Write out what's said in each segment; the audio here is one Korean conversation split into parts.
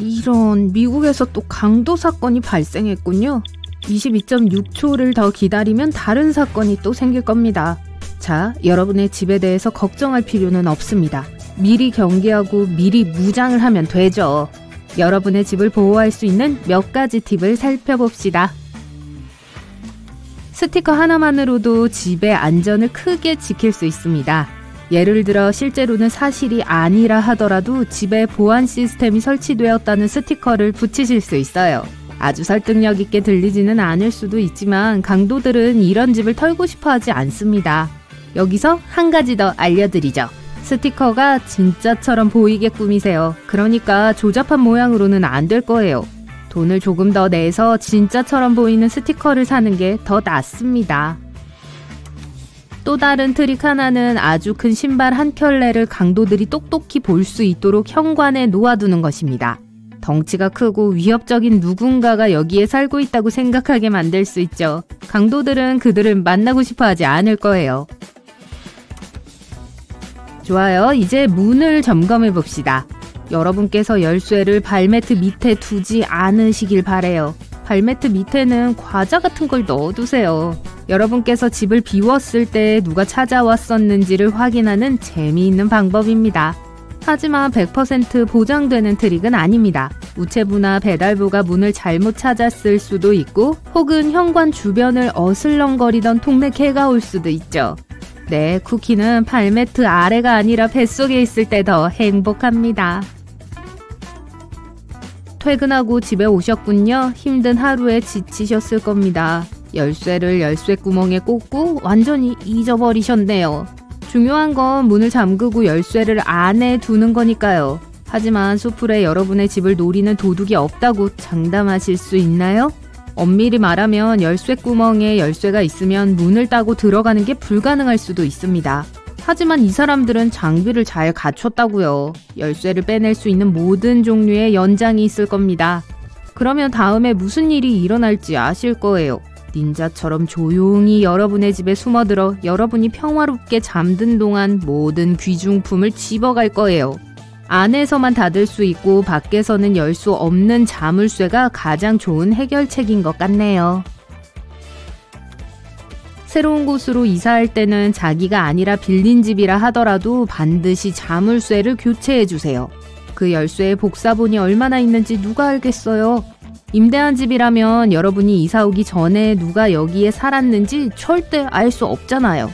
이런, 미국에서 또 강도 사건이 발생했군요. 22.6초를 더 기다리면 다른 사건이 또 생길 겁니다. 자, 여러분의 집에 대해서 걱정할 필요는 없습니다. 미리 경계하고 미리 무장을 하면 되죠. 여러분의 집을 보호할 수 있는 몇 가지 팁을 살펴봅시다. 스티커 하나만으로도 집의 안전을 크게 지킬 수 있습니다. 예를 들어 실제로는 사실이 아니라 하더라도 집에 보안 시스템이 설치되었다는 스티커를 붙이실 수 있어요. 아주 설득력 있게 들리지는 않을 수도 있지만 강도들은 이런 집을 털고 싶어 하지 않습니다. 여기서 한 가지 더 알려드리죠. 스티커가 진짜처럼 보이게 꾸미세요. 그러니까 조잡한 모양으로는 안 될 거예요. 돈을 조금 더 내서 진짜처럼 보이는 스티커를 사는 게 더 낫습니다. 또 다른 트릭 하나는 아주 큰 신발 한 켤레를 강도들이 똑똑히 볼 수 있도록 현관에 놓아두는 것입니다. 덩치가 크고 위협적인 누군가가 여기에 살고 있다고 생각하게 만들 수 있죠. 강도들은 그들을 만나고 싶어 하지 않을 거예요. 좋아요. 이제 문을 점검해 봅시다. 여러분께서 열쇠를 발매트 밑에 두지 않으시길 바래요. 발매트 밑에는 과자 같은 걸 넣어두세요. 여러분께서 집을 비웠을 때 누가 찾아왔었는지를 확인하는 재미있는 방법입니다. 하지만 100% 보장되는 트릭은 아닙니다. 우체부나 배달부가 문을 잘못 찾았을 수도 있고 혹은 현관 주변을 어슬렁거리던 동네 개가 올 수도 있죠. 네, 쿠키는 발매트 아래가 아니라 뱃속에 있을 때 더 행복합니다. 퇴근하고 집에 오셨군요. 힘든 하루에 지치셨을 겁니다. 열쇠를 열쇠 구멍에 꽂고 완전히 잊어버리셨네요. 중요한 건 문을 잠그고 열쇠를 안에 두는 거니까요. 하지만 수풀에 여러분의 집을 노리는 도둑이 없다고 장담하실 수 있나요? 엄밀히 말하면 열쇠 구멍에 열쇠가 있으면 문을 따고 들어가는 게 불가능할 수도 있습니다. 하지만 이 사람들은 장비를 잘 갖췄다고요. 열쇠를 빼낼 수 있는 모든 종류의 연장이 있을 겁니다. 그러면 다음에 무슨 일이 일어날지 아실 거예요. 닌자처럼 조용히 여러분의 집에 숨어들어 여러분이 평화롭게 잠든 동안 모든 귀중품을 집어갈 거예요. 안에서만 닫을 수 있고 밖에서는 열 수 없는 자물쇠가 가장 좋은 해결책인 것 같네요. 새로운 곳으로 이사할 때는 자기가 아니라 빌린 집이라 하더라도 반드시 자물쇠를 교체해주세요. 그 열쇠에 복사본이 얼마나 있는지 누가 알겠어요? 임대한 집이라면 여러분이 이사 오기 전에 누가 여기에 살았는지 절대 알 수 없잖아요.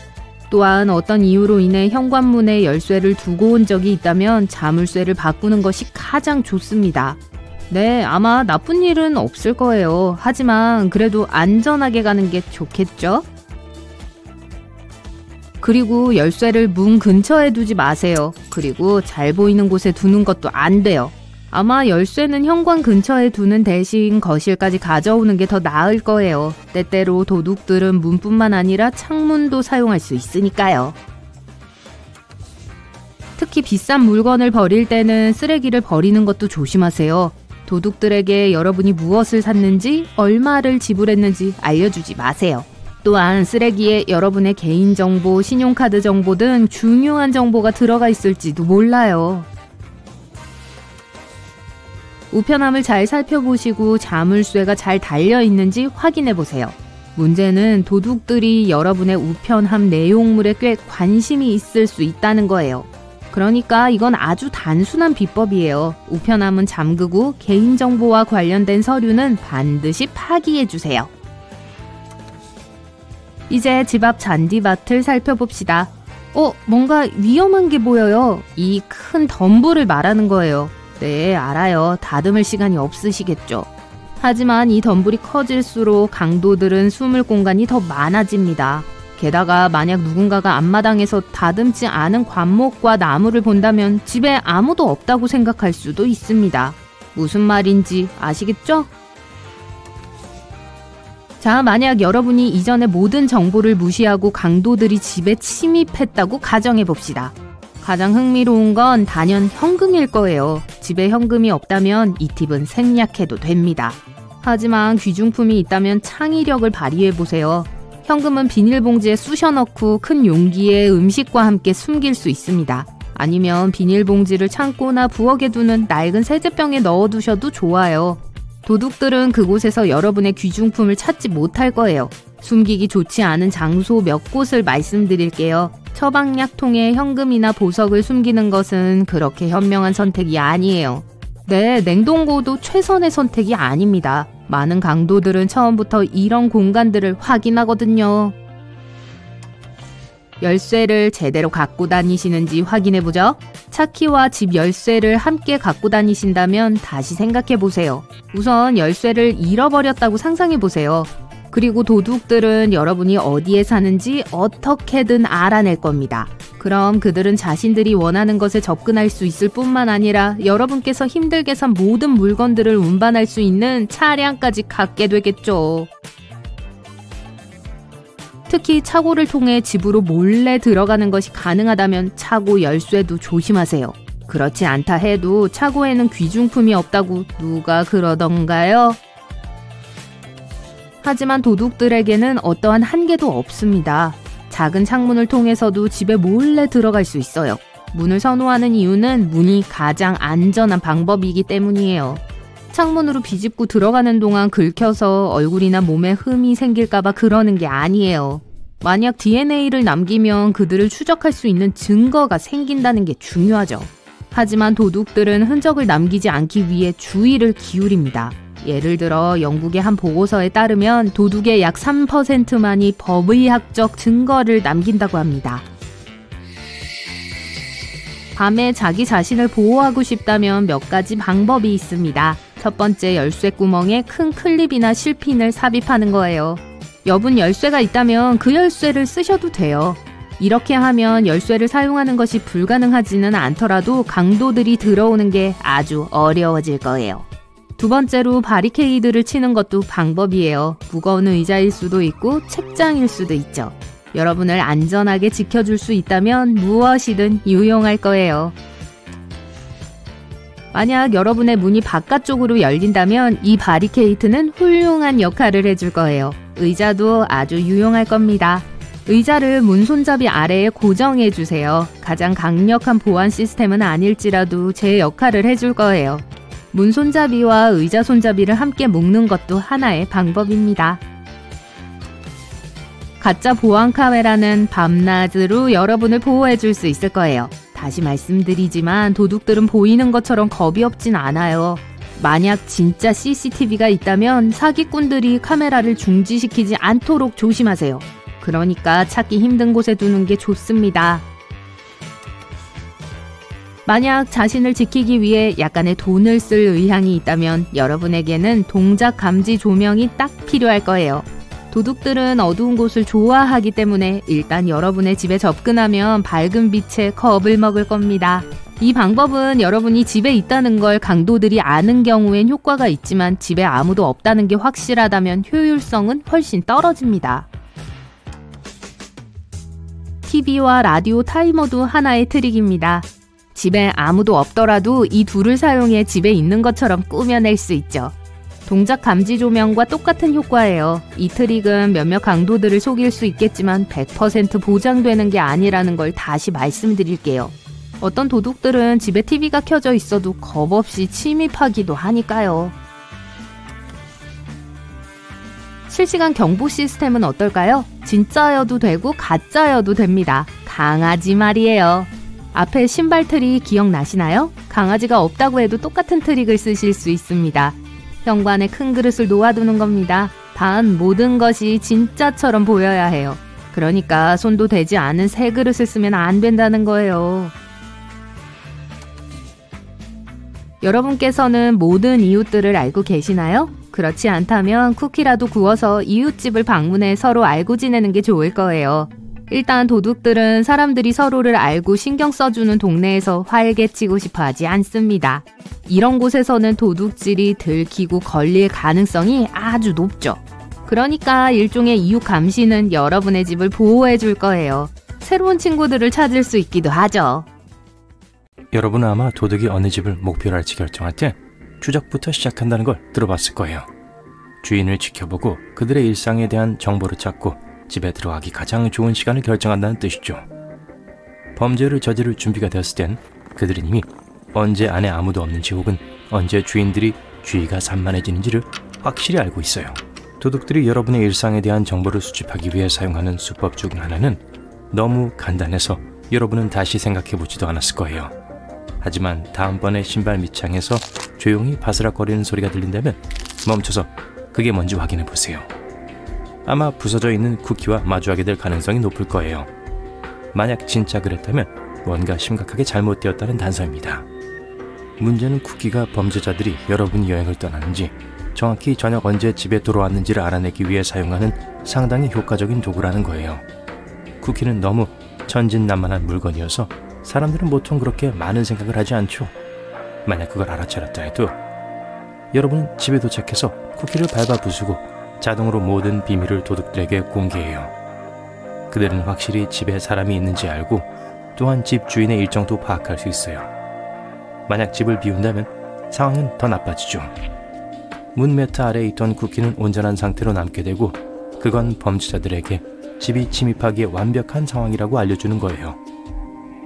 또한 어떤 이유로 인해 현관문에 열쇠를 두고 온 적이 있다면 자물쇠를 바꾸는 것이 가장 좋습니다. 네, 아마 나쁜 일은 없을 거예요. 하지만 그래도 안전하게 가는 게 좋겠죠? 그리고 열쇠를 문 근처에 두지 마세요. 그리고 잘 보이는 곳에 두는 것도 안 돼요. 아마 열쇠는 현관 근처에 두는 대신 거실까지 가져오는 게 더 나을 거예요. 때때로 도둑들은 문뿐만 아니라 창문도 사용할 수 있으니까요. 특히 비싼 물건을 버릴 때는 쓰레기를 버리는 것도 조심하세요. 도둑들에게 여러분이 무엇을 샀는지, 얼마를 지불했는지 알려주지 마세요. 또한 쓰레기에 여러분의 개인정보, 신용카드 정보 등 중요한 정보가 들어가 있을지도 몰라요. 우편함을 잘 살펴보시고 자물쇠가 잘 달려있는지 확인해보세요. 문제는 도둑들이 여러분의 우편함 내용물에 꽤 관심이 있을 수 있다는 거예요. 그러니까 이건 아주 단순한 비법이에요. 우편함은 잠그고 개인정보와 관련된 서류는 반드시 파기해주세요. 이제 집 앞 잔디밭을 살펴봅시다. 뭔가 위험한 게 보여요. 이 큰 덤불을 말하는 거예요. 네, 알아요. 다듬을 시간이 없으시겠죠. 하지만 이 덤불이 커질수록 강도들은 숨을 공간이 더 많아집니다. 게다가 만약 누군가가 앞마당에서 다듬지 않은 관목과 나무를 본다면 집에 아무도 없다고 생각할 수도 있습니다. 무슨 말인지 아시겠죠? 자, 만약 여러분이 이전에 모든 정보를 무시하고 강도들이 집에 침입했다고 가정해봅시다. 가장 흥미로운 건 단연 현금일 거예요. 집에 현금이 없다면 이 팁은 생략해도 됩니다. 하지만 귀중품이 있다면 창의력을 발휘해보세요. 현금은 비닐봉지에 쑤셔넣고 큰 용기에 음식과 함께 숨길 수 있습니다. 아니면 비닐봉지를 창고나 부엌에 두는 낡은 세제병에 넣어두셔도 좋아요. 도둑들은 그곳에서 여러분의 귀중품을 찾지 못할 거예요. 숨기기 좋지 않은 장소 몇 곳을 말씀드릴게요. 처방약통에 현금이나 보석을 숨기는 것은 그렇게 현명한 선택이 아니에요. 네, 냉동고도 최선의 선택이 아닙니다. 많은 강도들은 처음부터 이런 공간들을 확인하거든요. 열쇠를 제대로 갖고 다니시는지 확인해보죠. 차키와 집 열쇠를 함께 갖고 다니신다면 다시 생각해보세요. 우선 열쇠를 잃어버렸다고 상상해보세요. 그리고 도둑들은 여러분이 어디에 사는지 어떻게든 알아낼 겁니다. 그럼 그들은 자신들이 원하는 것에 접근할 수 있을 뿐만 아니라 여러분께서 힘들게 산 모든 물건들을 운반할 수 있는 차량까지 갖게 되겠죠. 특히 차고를 통해 집으로 몰래 들어가는 것이 가능하다면 차고 열쇠도 조심하세요. 그렇지 않다 해도 차고에는 귀중품이 없다고 누가 그러던가요? 하지만 도둑들에게는 어떠한 한계도 없습니다. 작은 창문을 통해서도 집에 몰래 들어갈 수 있어요. 문을 선호하는 이유는 문이 가장 안전한 방법이기 때문이에요. 창문으로 비집고 들어가는 동안 긁혀서 얼굴이나 몸에 흠이 생길까봐 그러는 게 아니에요. 만약 DNA를 남기면 그들을 추적할 수 있는 증거가 생긴다는 게 중요하죠. 하지만 도둑들은 흔적을 남기지 않기 위해 주의를 기울입니다. 예를 들어 영국의 한 보고서에 따르면 도둑의 약 3%만이 법의학적 증거를 남긴다고 합니다. 밤에 자기 자신을 보호하고 싶다면 몇 가지 방법이 있습니다. 첫 번째, 열쇠 구멍에 큰 클립이나 실핀을 삽입하는 거예요. 여분 열쇠가 있다면 그 열쇠를 쓰셔도 돼요. 이렇게 하면 열쇠를 사용하는 것이 불가능하지는 않더라도 강도들이 들어오는 게 아주 어려워질 거예요. 두 번째로, 바리케이드를 치는 것도 방법이에요. 무거운 의자일 수도 있고 책장일 수도 있죠. 여러분을 안전하게 지켜줄 수 있다면 무엇이든 유용할 거예요. 만약 여러분의 문이 바깥쪽으로 열린다면 이 바리케이트는 훌륭한 역할을 해줄 거예요. 의자도 아주 유용할 겁니다. 의자를 문 손잡이 아래에 고정해 주세요. 가장 강력한 보안 시스템은 아닐지라도 제 역할을 해줄 거예요. 문 손잡이와 의자 손잡이를 함께 묶는 것도 하나의 방법입니다. 가짜 보안 카메라는 밤낮으로 여러분을 보호해 줄 수 있을 거예요. 다시 말씀드리지만 도둑들은 보이는 것처럼 겁이 없진 않아요. 만약 진짜 CCTV가 있다면 사기꾼들이 카메라를 중지시키지 않도록 조심하세요. 그러니까 찾기 힘든 곳에 두는 게 좋습니다. 만약 자신을 지키기 위해 약간의 돈을 쓸 의향이 있다면 여러분에게는 동작 감지 조명이 딱 필요할 거예요. 도둑들은 어두운 곳을 좋아하기 때문에 일단 여러분의 집에 접근하면 밝은 빛에 겁을 먹을 겁니다. 이 방법은 여러분이 집에 있다는 걸 강도들이 아는 경우엔 효과가 있지만 집에 아무도 없다는 게 확실하다면 효율성은 훨씬 떨어집니다. TV와 라디오 타이머도 하나의 트릭입니다. 집에 아무도 없더라도 이 둘을 사용해 집에 있는 것처럼 꾸며낼 수 있죠. 동작 감지 조명과 똑같은 효과예요. 이 트릭은 몇몇 강도들을 속일 수 있겠지만 100% 보장되는 게 아니라는 걸 다시 말씀드릴게요. 어떤 도둑들은 집에 TV가 켜져 있어도 겁없이 침입하기도 하니까요. 실시간 경보 시스템은 어떨까요? 진짜여도 되고 가짜여도 됩니다. 강아지 말이에요. 앞에 신발 트릭 기억나시나요? 강아지가 없다고 해도 똑같은 트릭을 쓰실 수 있습니다. 현관에 큰 그릇을 놓아두는 겁니다. 단 모든 것이 진짜처럼 보여야 해요. 그러니까 손도 대지 않은 새 그릇을 쓰면 안 된다는 거예요. 여러분께서는 모든 이웃들을 알고 계시나요? 그렇지 않다면 쿠키라도 구워서 이웃집을 방문해 서로 알고 지내는 게 좋을 거예요. 일단 도둑들은 사람들이 서로를 알고 신경 써주는 동네에서 활개치고 싶어 하지 않습니다. 이런 곳에서는 도둑질이 들키고 걸릴 가능성이 아주 높죠. 그러니까 일종의 이웃 감시는 여러분의 집을 보호해 줄 거예요. 새로운 친구들을 찾을 수 있기도 하죠. 여러분은 아마 도둑이 어느 집을 목표로 할지 결정할 때 추적부터 시작한다는 걸 들어봤을 거예요. 주인을 지켜보고 그들의 일상에 대한 정보를 찾고 집에 들어가기 가장 좋은 시간을 결정한다는 뜻이죠. 범죄를 저지를 준비가 되었을 땐 그들은 이미 언제 안에 아무도 없는지 혹은 언제 주인들이 주의가 산만해지는지를 확실히 알고 있어요. 도둑들이 여러분의 일상에 대한 정보를 수집하기 위해 사용하는 수법 중 하나는 너무 간단해서 여러분은 다시 생각해보지도 않았을 거예요. 하지만 다음번에 신발 밑창에서 조용히 바스락거리는 소리가 들린다면 멈춰서 그게 뭔지 확인해보세요. 아마 부서져 있는 쿠키와 마주하게 될 가능성이 높을 거예요. 만약 진짜 그랬다면 뭔가 심각하게 잘못되었다는 단서입니다. 문제는 쿠키가 범죄자들이 여러분이 여행을 떠나는지 정확히 저녁 언제 집에 돌아왔는지를 알아내기 위해 사용하는 상당히 효과적인 도구라는 거예요. 쿠키는 너무 천진난만한 물건이어서 사람들은 보통 그렇게 많은 생각을 하지 않죠. 만약 그걸 알아차렸다 해도 여러분은 집에 도착해서 쿠키를 밟아 부수고 자동으로 모든 비밀을 도둑들에게 공개해요. 그들은 확실히 집에 사람이 있는지 알고 또한 집 주인의 일정도 파악할 수 있어요. 만약 집을 비운다면 상황은 더 나빠지죠. 문매트 아래에 있던 쿠키는 온전한 상태로 남게 되고 그건 범죄자들에게 집이 침입하기에 완벽한 상황이라고 알려주는 거예요.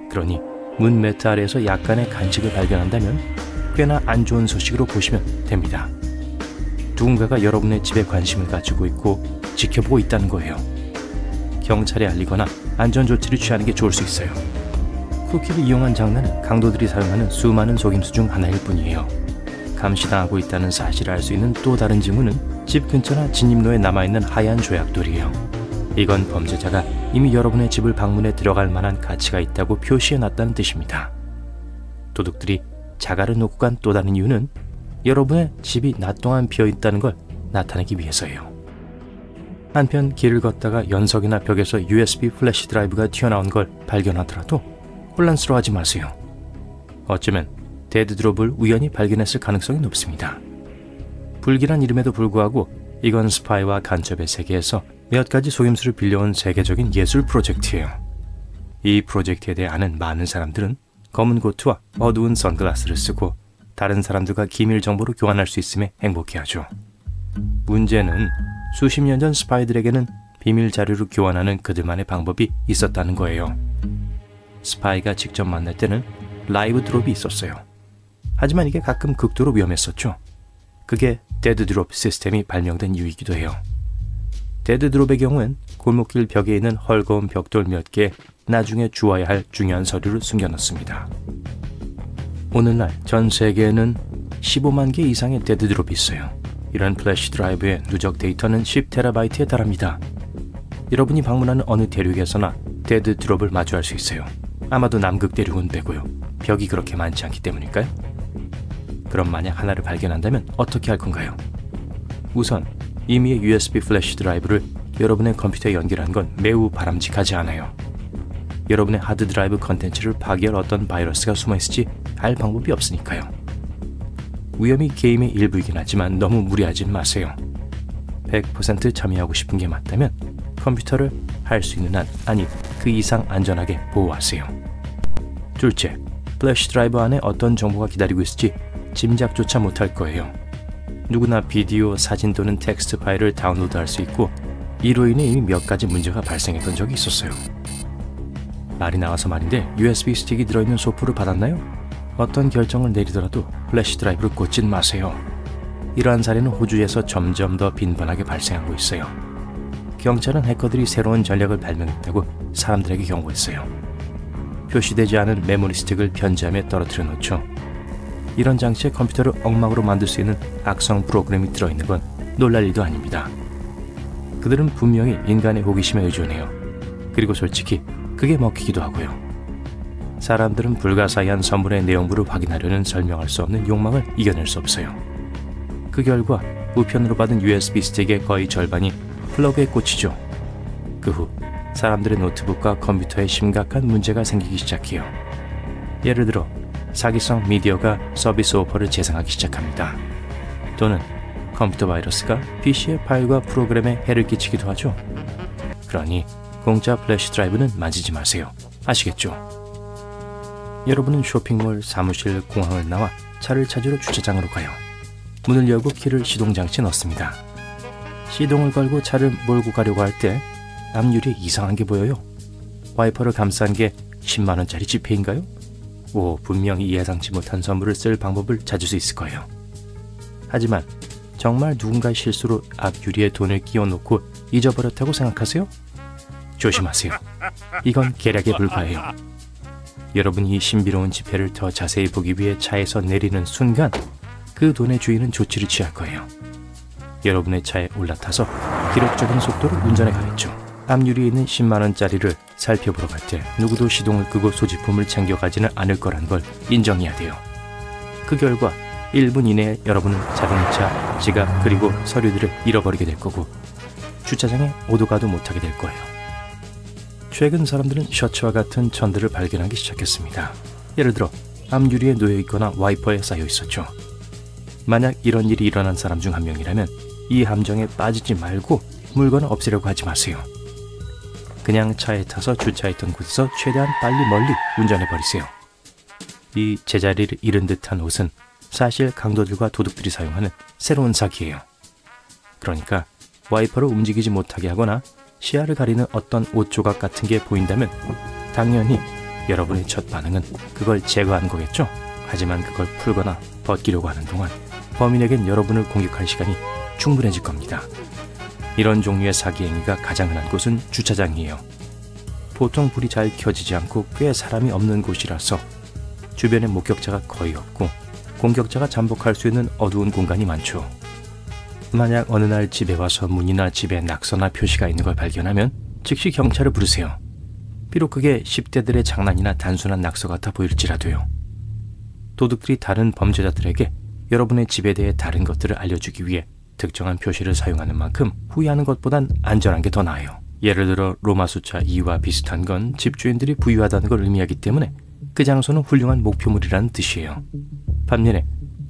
그러니 문매트 아래에서 약간의 간식을 발견한다면 꽤나 안 좋은 소식으로 보시면 됩니다. 누군가가 여러분의 집에 관심을 가지고 있고 지켜보고 있다는 거예요. 경찰에 알리거나 안전조치를 취하는 게 좋을 수 있어요. 쿠키를 이용한 장난은 강도들이 사용하는 수많은 속임수 중 하나일 뿐이에요. 감시당하고 있다는 사실을 알 수 있는 또 다른 징후는 집 근처나 진입로에 남아있는 하얀 조약돌이에요. 이건 범죄자가 이미 여러분의 집을 방문해 들어갈 만한 가치가 있다고 표시해놨다는 뜻입니다. 도둑들이 자갈을 놓고 간 또 다른 이유는 여러분의 집이 낮 동안 비어있다는 걸 나타내기 위해서예요. 한편 길을 걷다가 연석이나 벽에서 USB 플래시 드라이브가 튀어나온 걸 발견하더라도 혼란스러워하지 마세요. 어쩌면 데드드롭을 우연히 발견했을 가능성이 높습니다. 불길한 이름에도 불구하고 이건 스파이와 간첩의 세계에서 몇 가지 속임수를 빌려온 세계적인 예술 프로젝트예요. 이 프로젝트에 대해 아는 많은 사람들은 검은 코트와 어두운 선글라스를 쓰고 다른 사람들과 기밀 정보를 교환할 수 있음에 행복해하죠. 문제는 수십 년 전 스파이들에게는 비밀 자료를 교환하는 그들만의 방법이 있었다는 거예요. 스파이가 직접 만날 때는 라이브 드롭이 있었어요. 하지만 이게 가끔 극도로 위험했었죠. 그게 데드드롭 시스템이 발명된 이유이기도 해요. 데드드롭의 경우엔 골목길 벽에 있는 헐거운 벽돌 몇 개 나중에 주어야 할 중요한 서류를 숨겨놓습니다. 오늘날 전 세계에는 15만 개 이상의 데드드롭이 있어요. 이런 플래시 드라이브의 누적 데이터는 10TB에 달합니다. 여러분이 방문하는 어느 대륙에서나 데드드롭을 마주할 수 있어요. 아마도 남극 대륙은 빼고요. 벽이 그렇게 많지 않기 때문일까요? 그럼 만약 하나를 발견한다면 어떻게 할 건가요? 우선 이미의 USB 플래시 드라이브를 여러분의 컴퓨터에 연결한 건 매우 바람직하지 않아요. 여러분의 하드 드라이브 컨텐츠를 파괴할 어떤 바이러스가 숨어있을지 알 방법이 없으니까요. 위험이 게임의 일부이긴 하지만 너무 무리하진 마세요. 100% 참여하고 싶은 게 맞다면 컴퓨터를 할 수 있는 한, 아니 그 이상 안전하게 보호하세요. 둘째, 플래시 드라이브 안에 어떤 정보가 기다리고 있을지 짐작조차 못할 거예요. 누구나 비디오, 사진 또는 텍스트 파일을 다운로드할 수 있고 이로 인해 이미 몇 가지 문제가 발생했던 적이 있었어요. 말이 나와서 말인데 USB 스틱이 들어있는 소프를 받았나요? 어떤 결정을 내리더라도 플래시 드라이브를 꽂진 마세요. 이러한 사례는 호주에서 점점 더 빈번하게 발생하고 있어요. 경찰은 해커들이 새로운 전략을 발명했다고 사람들에게 경고했어요. 표시되지 않은 메모리 스틱을 편지함에 떨어뜨려 놓죠. 이런 장치에 컴퓨터를 엉망으로 만들 수 있는 악성 프로그램이 들어있는 건 놀랄 일도 아닙니다. 그들은 분명히 인간의 호기심에 의존해요. 그리고 솔직히 그게 먹히기도 하고요. 사람들은 불가사의한 선물의 내용물을 확인하려는 설명할 수 없는 욕망을 이겨낼 수 없어요. 그 결과 우편으로 받은 USB 스틱의 거의 절반이 플러그에 꽂히죠. 그 후 사람들의 노트북과 컴퓨터에 심각한 문제가 생기기 시작해요. 예를 들어 사기성 미디어가 서비스 오퍼를 재생하기 시작합니다. 또는 컴퓨터 바이러스가 PC의 파일과 프로그램에 해를 끼치기도 하죠. 그러니 공짜 플래시 드라이브는 만지지 마세요. 아시겠죠? 여러분은 쇼핑몰, 사무실, 공항을 나와 차를 찾으러 주차장으로 가요. 문을 열고 키를 시동장치에 넣습니다. 시동을 걸고 차를 몰고 가려고 할 때 앞유리에 이상한 게 보여요. 와이퍼를 감싼 게 10만 원짜리 지폐인가요? 오, 분명히 예상치 못한 선물을 쓸 방법을 찾을 수 있을 거예요. 하지만 정말 누군가의 실수로 앞 유리에 돈을 끼워놓고 잊어버렸다고 생각하세요? 조심하세요. 이건 계략에 불과해요. 여러분이 이 신비로운 지폐를 더 자세히 보기 위해 차에서 내리는 순간 그 돈의 주인은 조치를 취할 거예요. 여러분의 차에 올라타서 기록적인 속도로 운전해 가겠죠. 앞유리에 있는 10만 원짜리를 살펴보러 갈 때 누구도 시동을 끄고 소지품을 챙겨가지는 않을 거란 걸 인정해야 돼요. 그 결과 1분 이내에 여러분은 자동차, 지갑 그리고 서류들을 잃어버리게 될 거고 주차장에 오도 가도 못하게 될 거예요. 최근 사람들은 셔츠와 같은 천들을 발견하기 시작했습니다. 예를 들어 앞유리에 놓여있거나 와이퍼에 쌓여 있었죠. 만약 이런 일이 일어난 사람 중 한 명이라면 이 함정에 빠지지 말고 물건을 없애려고 하지 마세요. 그냥 차에 타서 주차했던 곳에서 최대한 빨리 멀리 운전해버리세요. 이 제자리를 잃은 듯한 옷은 사실 강도들과 도둑들이 사용하는 새로운 사기예요. 그러니까 와이퍼를 움직이지 못하게 하거나 시야를 가리는 어떤 옷 조각 같은 게 보인다면 당연히 여러분의 첫 반응은 그걸 제거하는 거겠죠? 하지만 그걸 풀거나 벗기려고 하는 동안 범인에겐 여러분을 공격할 시간이 충분해질 겁니다. 이런 종류의 사기 행위가 가장 흔한 곳은 주차장이에요. 보통 불이 잘 켜지지 않고 꽤 사람이 없는 곳이라서 주변에 목격자가 거의 없고 공격자가 잠복할 수 있는 어두운 공간이 많죠. 만약 어느 날 집에 와서 문이나 집에 낙서나 표시가 있는 걸 발견하면 즉시 경찰을 부르세요. 비록 그게 10대들의 장난이나 단순한 낙서 같아 보일지라도요. 도둑들이 다른 범죄자들에게 여러분의 집에 대해 다른 것들을 알려주기 위해 특정한 표시를 사용하는 만큼 후회하는 것보단 안전한 게 더 나아요. 예를 들어 로마 숫자 2와 비슷한 건 집주인들이 부유하다는 걸 의미하기 때문에 그 장소는 훌륭한 목표물이라는 뜻이에요. 반면에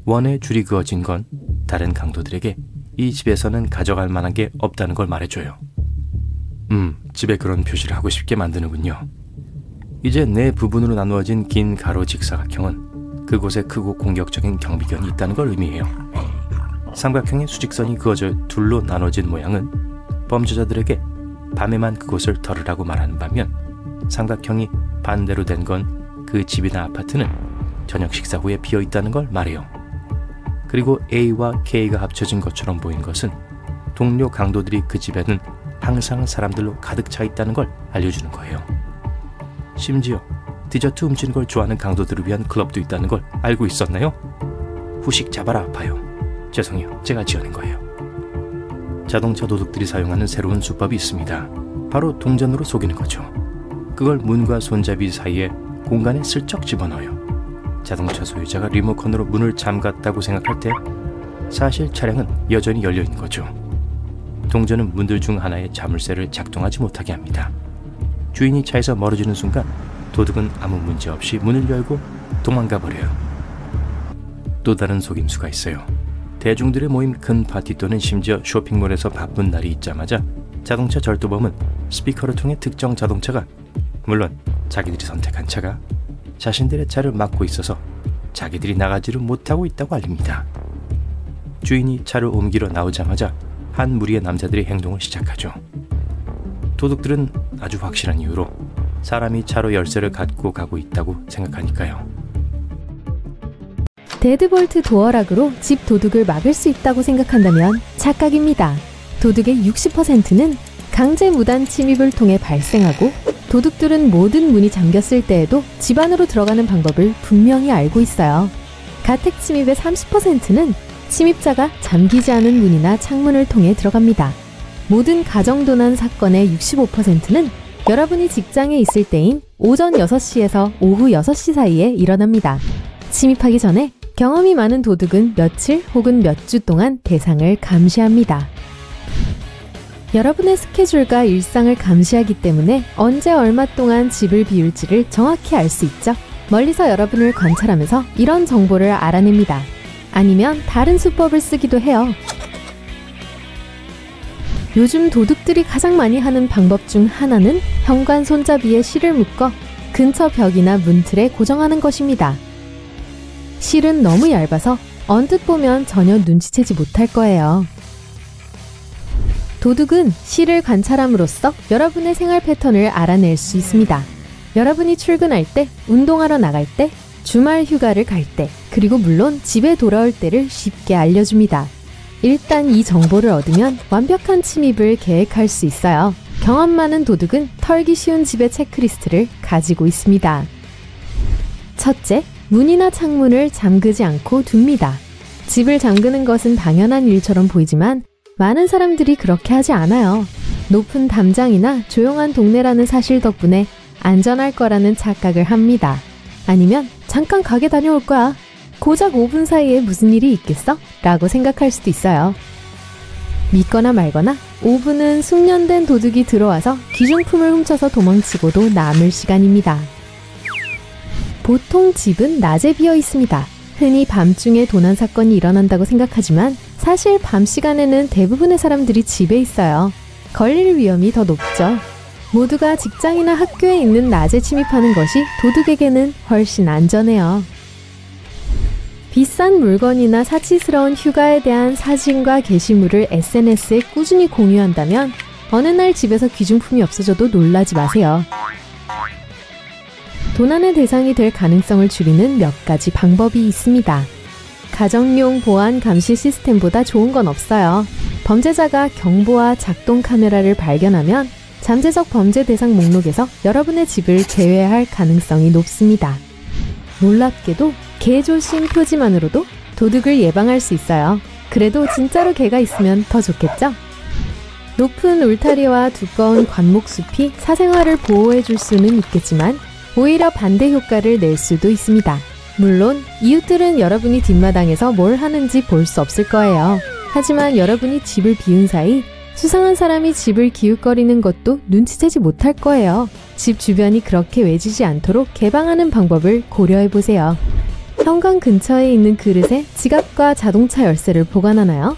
원에 줄이 그어진 건 다른 강도들에게 이 집에서는 가져갈 만한 게 없다는 걸 말해줘요. 집에 그런 표시를 하고 싶게 만드는군요. 이제 네 부분으로 나누어진 긴 가로 직사각형은 그곳에 크고 공격적인 경비견이 있다는 걸 의미해요. 삼각형의 수직선이 그어져 둘로 나눠진 모양은 범죄자들에게 밤에만 그곳을 털으라고 말하는 반면 삼각형이 반대로 된 건 그 집이나 아파트는 저녁 식사 후에 비어 있다는 걸 말해요. 그리고 A와 K가 합쳐진 것처럼 보인 것은 동료 강도들이 그 집에는 항상 사람들로 가득 차 있다는 걸 알려주는 거예요. 심지어 디저트 훔치는 걸 좋아하는 강도들을 위한 클럽도 있다는 걸 알고 있었나요? 후식 잡아라 아파요. 죄송해요. 제가 지어낸 거예요. 자동차 도둑들이 사용하는 새로운 수법이 있습니다. 바로 동전으로 속이는 거죠. 그걸 문과 손잡이 사이에 공간에 슬쩍 집어넣어요. 자동차 소유자가 리모컨으로 문을 잠갔다고 생각할 때 사실 차량은 여전히 열려있는 거죠. 동전은 문들 중 하나의 자물쇠를 작동하지 못하게 합니다. 주인이 차에서 멀어지는 순간 도둑은 아무 문제 없이 문을 열고 도망가 버려요. 또 다른 속임수가 있어요. 대중들의 모임 큰 파티 또는 심지어 쇼핑몰에서 바쁜 날이 있자마자 자동차 절도범은 스피커를 통해 특정 자동차가, 물론 자기들이 선택한 차가 자신들의 차를 막고 있어서 자기들이 나가지를 못하고 있다고 알립니다. 주인이 차를 옮기러 나오자마자 한 무리의 남자들이 행동을 시작하죠. 도둑들은 아주 확실한 이유로 사람이 차로 열쇠를 갖고 가고 있다고 생각하니까요. 데드볼트 도어락으로 집 도둑을 막을 수 있다고 생각한다면 착각입니다. 도둑의 60%는 강제 무단 침입을 통해 발생하고 도둑들은 모든 문이 잠겼을 때에도 집 안으로 들어가는 방법을 분명히 알고 있어요. 가택 침입의 30%는 침입자가 잠기지 않은 문이나 창문을 통해 들어갑니다. 모든 가정도난 사건의 65%는 여러분이 직장에 있을 때인 오전 6시에서 오후 6시 사이에 일어납니다. 침입하기 전에 경험이 많은 도둑은 며칠 혹은 몇 주 동안 대상을 감시합니다. 여러분의 스케줄과 일상을 감시하기 때문에 언제 얼마 동안 집을 비울지를 정확히 알 수 있죠. 멀리서 여러분을 관찰하면서 이런 정보를 알아냅니다. 아니면 다른 수법을 쓰기도 해요. 요즘 도둑들이 가장 많이 하는 방법 중 하나는 현관 손잡이에 실을 묶어 근처 벽이나 문틀에 고정하는 것입니다. 실은 너무 얇아서 언뜻 보면 전혀 눈치채지 못할 거예요. 도둑은 실을 관찰함으로써 여러분의 생활 패턴을 알아낼 수 있습니다. 여러분이 출근할 때, 운동하러 나갈 때, 주말 휴가를 갈 때, 그리고 물론 집에 돌아올 때를 쉽게 알려줍니다. 일단 이 정보를 얻으면 완벽한 침입을 계획할 수 있어요. 경험 많은 도둑은 털기 쉬운 집의 체크리스트를 가지고 있습니다. 첫째, 문이나 창문을 잠그지 않고 둡니다. 집을 잠그는 것은 당연한 일처럼 보이지만 많은 사람들이 그렇게 하지 않아요. 높은 담장이나 조용한 동네라는 사실 덕분에 안전할 거라는 착각을 합니다. 아니면 잠깐 가게 다녀올 거야. 고작 5분 사이에 무슨 일이 있겠어? 라고 생각할 수도 있어요. 믿거나 말거나 5분은 숙련된 도둑이 들어와서 귀중품을 훔쳐서 도망치고도 남을 시간입니다. 보통 집은 낮에 비어 있습니다. 흔히 밤중에 도난 사건이 일어난다고 생각하지만 사실 밤 시간에는 대부분의 사람들이 집에 있어요. 걸릴 위험이 더 높죠. 모두가 직장이나 학교에 있는 낮에 침입하는 것이 도둑에게는 훨씬 안전해요. 비싼 물건이나 사치스러운 휴가에 대한 사진과 게시물을 SNS에 꾸준히 공유한다면 어느 날 집에서 귀중품이 없어져도 놀라지 마세요. 도난의 대상이 될 가능성을 줄이는 몇 가지 방법이 있습니다. 가정용 보안 감시 시스템보다 좋은 건 없어요. 범죄자가 경보와 작동 카메라를 발견하면 잠재적 범죄 대상 목록에서 여러분의 집을 제외할 가능성이 높습니다. 놀랍게도 개조심 표지만으로도 도둑을 예방할 수 있어요. 그래도 진짜로 개가 있으면 더 좋겠죠? 높은 울타리와 두꺼운 관목숲이 사생활을 보호해줄 수는 있겠지만 오히려 반대 효과를 낼 수도 있습니다. 물론 이웃들은 여러분이 뒷마당에서 뭘 하는지 볼 수 없을 거예요. 하지만 여러분이 집을 비운 사이 수상한 사람이 집을 기웃거리는 것도 눈치채지 못할 거예요. 집 주변이 그렇게 외지지 않도록 개방하는 방법을 고려해보세요. 현관 근처에 있는 그릇에 지갑과 자동차 열쇠를 보관하나요?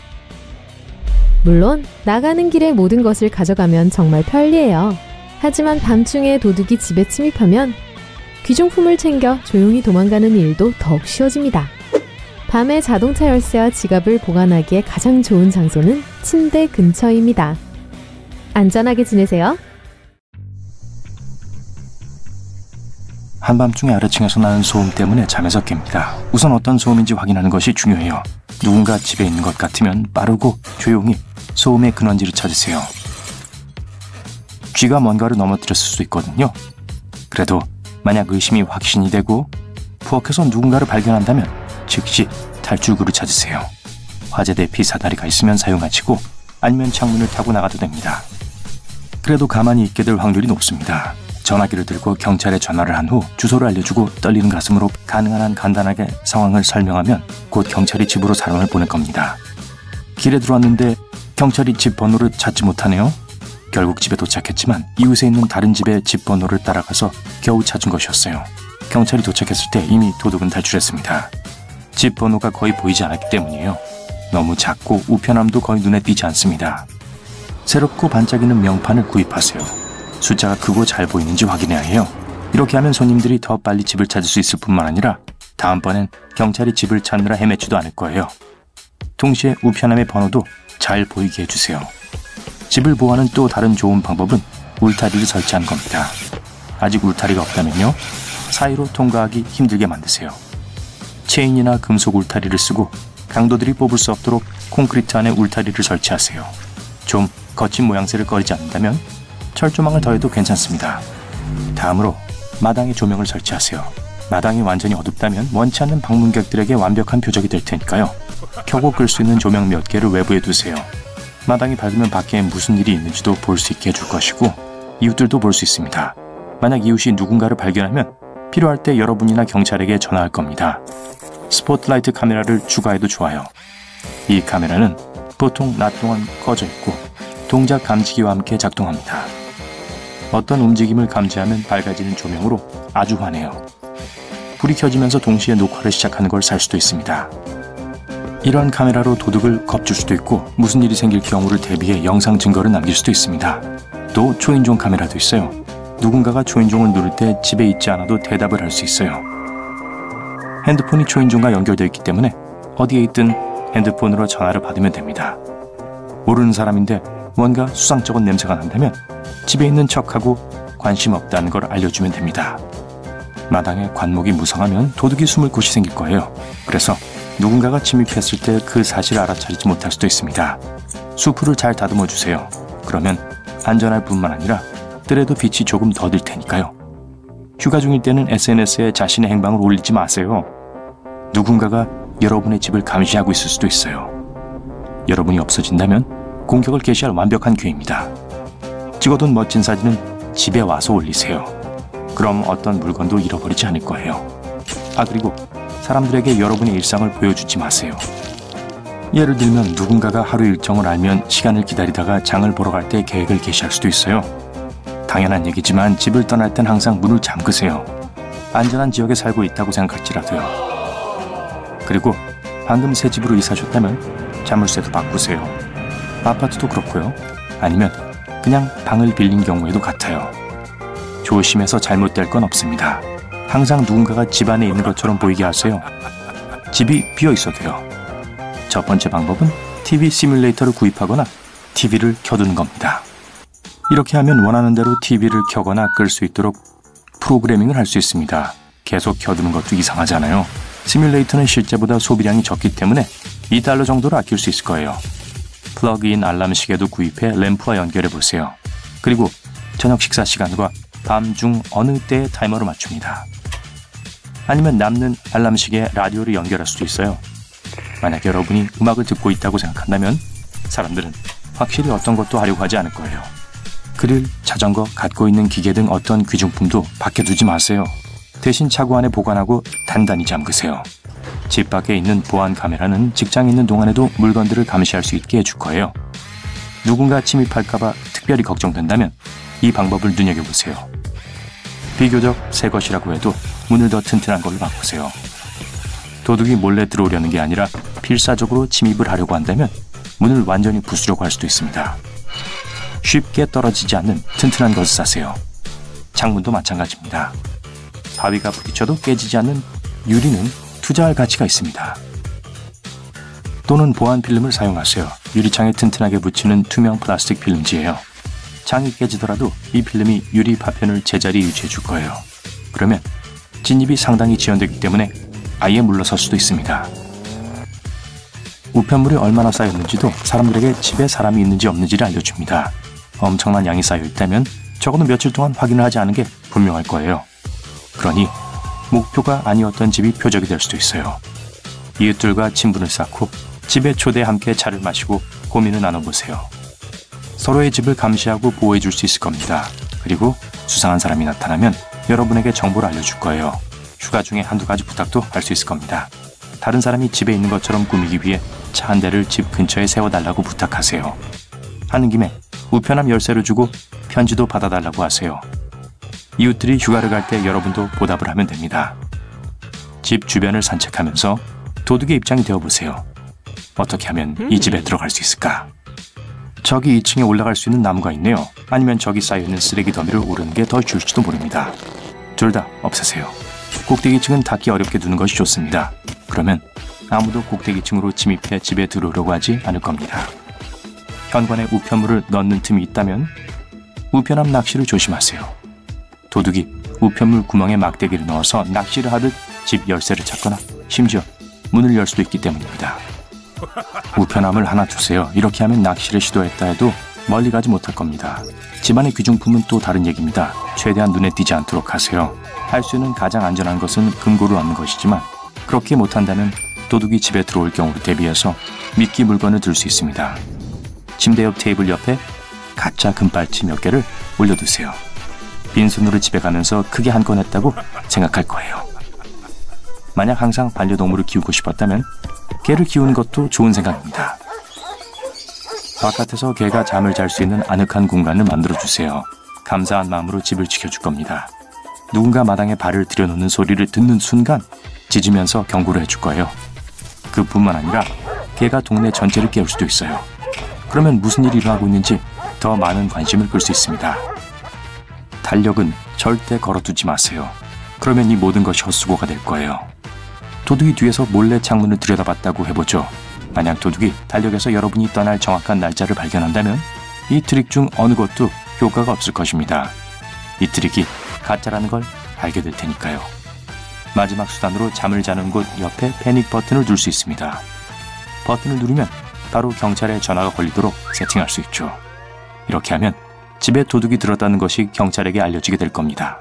물론 나가는 길에 모든 것을 가져가면 정말 편리해요. 하지만 밤중에 도둑이 집에 침입하면 귀중품을 챙겨 조용히 도망가는 일도 더욱 쉬워집니다. 밤에 자동차 열쇠와 지갑을 보관하기에 가장 좋은 장소는 침대 근처입니다. 안전하게 지내세요. 한밤중에 아래층에서 나는 소음 때문에 잠에서 깹니다. 우선 어떤 소음인지 확인하는 것이 중요해요. 누군가 집에 있는 것 같으면 빠르고 조용히 소음의 근원지를 찾으세요. 쥐가 뭔가를 넘어뜨렸을 수도 있거든요. 그래도 만약 의심이 확신이 되고 부엌에서 누군가를 발견한다면 즉시 탈출구를 찾으세요. 화재 대피 사다리가 있으면 사용하시고 아니면 창문을 타고 나가도 됩니다. 그래도 가만히 있게 될 확률이 높습니다. 전화기를 들고 경찰에 전화를 한 후 주소를 알려주고 떨리는 가슴으로 가능한 한 간단하게 상황을 설명하면 곧 경찰이 집으로 사람을 보낼 겁니다. 길에 들어왔는데 경찰이 집 번호를 찾지 못하네요. 결국 집에 도착했지만 이웃에 있는 다른 집의 집 번호를 따라가서 겨우 찾은 것이었어요. 경찰이 도착했을 때 이미 도둑은 탈출했습니다. 집 번호가 거의 보이지 않았기 때문이에요. 너무 작고 우편함도 거의 눈에 띄지 않습니다. 새롭고 반짝이는 명판을 구입하세요. 숫자가 크고 잘 보이는지 확인해야 해요. 이렇게 하면 손님들이 더 빨리 집을 찾을 수 있을 뿐만 아니라 다음번엔 경찰이 집을 찾느라 헤매지도 않을 거예요. 동시에 우편함의 번호도 잘 보이게 해주세요. 집을 보호하는 또 다른 좋은 방법은 울타리를 설치하는 겁니다. 아직 울타리가 없다면요, 사이로 통과하기 힘들게 만드세요. 체인이나 금속 울타리를 쓰고 강도들이 뽑을 수 없도록 콘크리트 안에 울타리를 설치하세요. 좀 거친 모양새를 꺼리지 않는다면 철조망을 더해도 괜찮습니다. 다음으로 마당에 조명을 설치하세요. 마당이 완전히 어둡다면 원치 않는 방문객들에게 완벽한 표적이 될 테니까요. 켜고 끌 수 있는 조명 몇 개를 외부에 두세요. 마당이 밝으면 밖에 무슨 일이 있는지도 볼 수 있게 해줄 것이고 이웃들도 볼 수 있습니다. 만약 이웃이 누군가를 발견하면 필요할 때 여러분이나 경찰에게 전화할 겁니다. 스포트라이트 카메라를 추가해도 좋아요. 이 카메라는 보통 낮 동안 꺼져 있고 동작 감지기와 함께 작동합니다. 어떤 움직임을 감지하면 밝아지는 조명으로 아주 환해요. 불이 켜지면서 동시에 녹화를 시작하는 걸 살 수도 있습니다. 이런 카메라로 도둑을 겁줄 수도 있고 무슨 일이 생길 경우를 대비해 영상 증거를 남길 수도 있습니다. 또 초인종 카메라도 있어요. 누군가가 초인종을 누를 때 집에 있지 않아도 대답을 할 수 있어요. 핸드폰이 초인종과 연결되어 있기 때문에 어디에 있든 핸드폰으로 전화를 받으면 됩니다. 모르는 사람인데 뭔가 수상쩍은 냄새가 난다면 집에 있는 척하고 관심 없다는 걸 알려주면 됩니다. 마당에 관목이 무성하면 도둑이 숨을 곳이 생길 거예요. 그래서 누군가가 침입했을 때 그 사실을 알아차리지 못할 수도 있습니다. 수풀을 잘 다듬어 주세요. 그러면 안전할 뿐만 아니라 뜰에도 빛이 조금 더 들 테니까요. 휴가 중일 때는 SNS에 자신의 행방을 올리지 마세요. 누군가가 여러분의 집을 감시하고 있을 수도 있어요. 여러분이 없어진다면 공격을 개시할 완벽한 기회입니다. 찍어둔 멋진 사진은 집에 와서 올리세요. 그럼 어떤 물건도 잃어버리지 않을 거예요. 그리고 사람들에게 여러분의 일상을 보여주지 마세요. 예를 들면 누군가가 하루 일정을 알면 시간을 기다리다가 장을 보러 갈 때 계획을 개시할 수도 있어요. 당연한 얘기지만 집을 떠날 땐 항상 문을 잠그세요. 안전한 지역에 살고 있다고 생각할지라도요. 그리고 방금 새 집으로 이사하셨다면 자물쇠도 바꾸세요. 아파트도 그렇고요. 아니면 그냥 방을 빌린 경우에도 같아요. 조심해서 잘못될 건 없습니다. 항상 누군가가 집 안에 있는 것처럼 보이게 하세요. 집이 비어 있어도요. 첫 번째 방법은 TV 시뮬레이터를 구입하거나 TV를 켜두는 겁니다. 이렇게 하면 원하는 대로 TV를 켜거나 끌 수 있도록 프로그래밍을 할 수 있습니다. 계속 켜두는 것도 이상하잖아요. 시뮬레이터는 실제보다 소비량이 적기 때문에 $2 정도를 아낄 수 있을 거예요. 플러그인 알람 시계도 구입해 램프와 연결해 보세요. 그리고 저녁 식사 시간과 밤 중 어느 때에 타이머를 맞춥니다. 아니면 남는 알람 시계에 라디오를 연결할 수도 있어요. 만약 여러분이 음악을 듣고 있다고 생각한다면 사람들은 확실히 어떤 것도 하려고 하지 않을 거예요. 그릴, 자전거, 갖고 있는 기계 등 어떤 귀중품도 밖에 두지 마세요. 대신 차고 안에 보관하고 단단히 잠그세요. 집 밖에 있는 보안 카메라는 직장에 있는 동안에도 물건들을 감시할 수 있게 해줄 거예요. 누군가 침입할까봐 특별히 걱정된다면 이 방법을 눈여겨보세요. 비교적 새 것이라고 해도 문을 더 튼튼한 걸로 바꾸세요. 도둑이 몰래 들어오려는 게 아니라 필사적으로 침입을 하려고 한다면 문을 완전히 부수려고 할 수도 있습니다. 쉽게 떨어지지 않는 튼튼한 것을 사세요. 창문도 마찬가지입니다. 바위가 부딪혀도 깨지지 않는 유리는 투자할 가치가 있습니다. 또는 보안 필름을 사용하세요. 유리창에 튼튼하게 붙이는 투명 플라스틱 필름지예요. 창이 깨지더라도 이 필름이 유리 파편을 제자리에 유지해 줄 거예요. 그러면 진입이 상당히 지연되기 때문에 아예 물러설 수도 있습니다. 우편물이 얼마나 쌓였는지도 사람들에게 집에 사람이 있는지 없는지를 알려줍니다. 엄청난 양이 쌓여 있다면 적어도 며칠 동안 확인을 하지 않은 게 분명할 거예요. 그러니 목표가 아니었던 집이 표적이 될 수도 있어요. 이웃들과 친분을 쌓고 집에 초대해 함께 차를 마시고 고민을 나눠보세요. 서로의 집을 감시하고 보호해 줄 수 있을 겁니다. 그리고 수상한 사람이 나타나면 여러분에게 정보를 알려줄 거예요. 휴가 중에 한두 가지 부탁도 할 수 있을 겁니다. 다른 사람이 집에 있는 것처럼 꾸미기 위해 차 한 대를 집 근처에 세워달라고 부탁하세요. 하는 김에 우편함 열쇠를 주고 편지도 받아달라고 하세요. 이웃들이 휴가를 갈 때 여러분도 보답을 하면 됩니다. 집 주변을 산책하면서 도둑의 입장이 되어보세요. 어떻게 하면 이 집에 들어갈 수 있을까? 저기 2층에 올라갈 수 있는 나무가 있네요. 아니면 저기 쌓여있는 쓰레기 더미를 오르는 게 더 줄지도 모릅니다. 둘 다 없애세요. 꼭대기층은 닫기 어렵게 두는 것이 좋습니다. 그러면 아무도 꼭대기층으로 침입해 집에 들어오려고 하지 않을 겁니다. 현관에 우편물을 넣는 틈이 있다면 우편함 낚시를 조심하세요. 도둑이 우편물 구멍에 막대기를 넣어서 낚시를 하듯 집 열쇠를 찾거나 심지어 문을 열 수도 있기 때문입니다. 우편함을 하나 두세요. 이렇게 하면 낚시를 시도했다 해도 멀리 가지 못할 겁니다. 집안의 귀중품은 또 다른 얘기입니다. 최대한 눈에 띄지 않도록 하세요. 할 수 있는 가장 안전한 것은 금고를 넣는 것이지만 그렇게 못한다면 도둑이 집에 들어올 경우를 대비해서 미끼 물건을 들 수 있습니다. 침대 옆 테이블 옆에 가짜 금발치 몇 개를 올려두세요. 빈손으로 집에 가면서 크게 한 건 했다고 생각할 거예요. 만약 항상 반려동물을 키우고 싶었다면 개를 키우는 것도 좋은 생각입니다. 바깥에서 개가 잠을 잘 수 있는 아늑한 공간을 만들어주세요. 감사한 마음으로 집을 지켜줄 겁니다. 누군가 마당에 발을 들여놓는 소리를 듣는 순간 짖으면서 경고를 해줄 거예요. 그뿐만 아니라 개가 동네 전체를 깨울 수도 있어요. 그러면 무슨 일이 일어나고 있는지 더 많은 관심을 끌 수 있습니다. 달력은 절대 걸어두지 마세요. 그러면 이 모든 것이 헛수고가 될 거예요. 도둑이 뒤에서 몰래 창문을 들여다봤다고 해보죠. 만약 도둑이 달력에서 여러분이 떠날 정확한 날짜를 발견한다면 이 트릭 중 어느 것도 효과가 없을 것입니다. 이틀이기 가짜라는 걸 알게 될 테니까요. 마지막 수단으로 잠을 자는 곳 옆에 패닉 버튼을 누를 수 있습니다. 버튼을 누르면 바로 경찰에 전화가 걸리도록 세팅할 수 있죠. 이렇게 하면 집에 도둑이 들었다는 것이 경찰에게 알려지게 될 겁니다.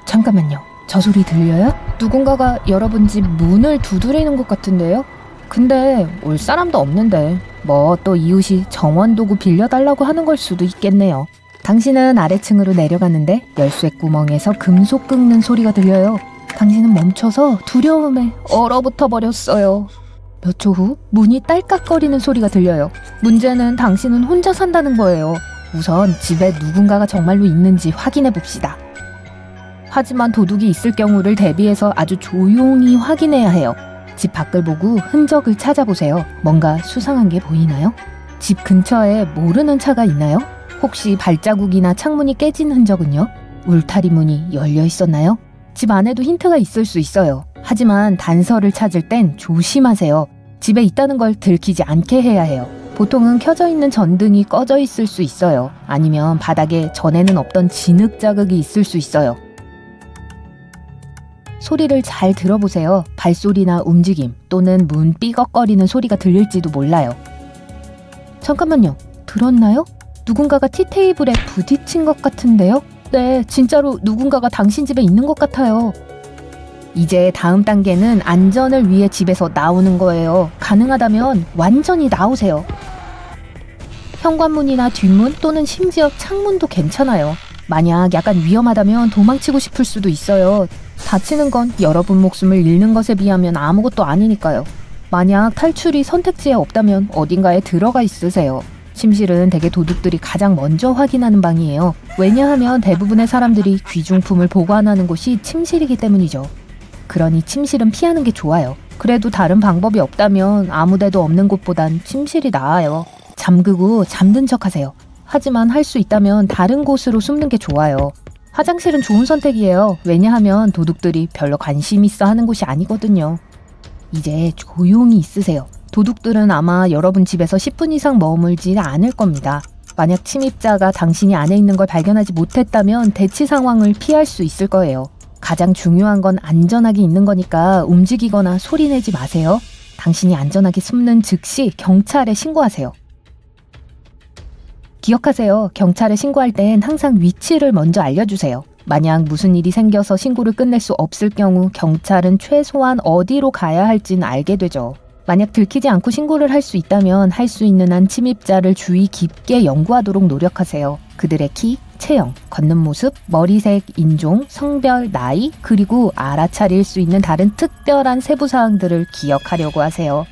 잠깐만요. 저 소리 들려요? 누군가가 여러분 집 문을 두드리는 것 같은데요? 근데 올 사람도 없는데 뭐 또 이웃이 정원도구 빌려달라고 하는 걸 수도 있겠네요. 당신은 아래층으로 내려갔는데 열쇠 구멍에서 금속 긁는 소리가 들려요. 당신은 멈춰서 두려움에 얼어붙어 버렸어요. 몇 초 후 문이 딸깍거리는 소리가 들려요. 문제는 당신은 혼자 산다는 거예요. 우선 집에 누군가가 정말로 있는지 확인해 봅시다. 하지만 도둑이 있을 경우를 대비해서 아주 조용히 확인해야 해요. 집 밖을 보고 흔적을 찾아보세요. 뭔가 수상한 게 보이나요? 집 근처에 모르는 차가 있나요? 혹시 발자국이나 창문이 깨진 흔적은요? 울타리 문이 열려 있었나요? 집 안에도 힌트가 있을 수 있어요. 하지만 단서를 찾을 땐 조심하세요. 집에 있다는 걸 들키지 않게 해야 해요. 보통은 켜져 있는 전등이 꺼져 있을 수 있어요. 아니면 바닥에 전에는 없던 진흙 자국이 있을 수 있어요. 소리를 잘 들어보세요. 발소리나 움직임 또는 문 삐걱거리는 소리가 들릴지도 몰라요. 잠깐만요. 들었나요? 누군가가 티테이블에 부딪힌 것 같은데요? 네, 진짜로 누군가가 당신 집에 있는 것 같아요. 이제 다음 단계는 안전을 위해 집에서 나오는 거예요. 가능하다면 완전히 나오세요. 현관문이나 뒷문 또는 심지어 창문도 괜찮아요. 만약 약간 위험하다면 도망치고 싶을 수도 있어요. 다치는 건 여러분 목숨을 잃는 것에 비하면 아무것도 아니니까요. 만약 탈출이 선택지에 없다면 어딘가에 들어가 있으세요. 침실은 대개 도둑들이 가장 먼저 확인하는 방이에요. 왜냐하면 대부분의 사람들이 귀중품을 보관하는 곳이 침실이기 때문이죠. 그러니 침실은 피하는 게 좋아요. 그래도 다른 방법이 없다면 아무데도 없는 곳보단 침실이 나아요. 잠그고 잠든 척 하세요. 하지만 할 수 있다면 다른 곳으로 숨는 게 좋아요. 화장실은 좋은 선택이에요. 왜냐하면 도둑들이 별로 관심 있어 하는 곳이 아니거든요. 이제 조용히 있으세요. 도둑들은 아마 여러분 집에서 10분 이상 머물지 않을 겁니다. 만약 침입자가 당신이 안에 있는 걸 발견하지 못했다면 대치 상황을 피할 수 있을 거예요. 가장 중요한 건 안전하게 있는 거니까 움직이거나 소리내지 마세요. 당신이 안전하게 숨는 즉시 경찰에 신고하세요. 기억하세요. 경찰에 신고할 땐 항상 위치를 먼저 알려주세요. 만약 무슨 일이 생겨서 신고를 끝낼 수 없을 경우 경찰은 최소한 어디로 가야 할지는 알게 되죠. 만약 들키지 않고 신고를 할 수 있다면 할 수 있는 한 침입자를 주의 깊게 연구하도록 노력하세요. 그들의 키, 체형, 걷는 모습, 머리색, 인종, 성별, 나이, 그리고 알아차릴 수 있는 다른 특별한 세부사항들을 기억하려고 하세요.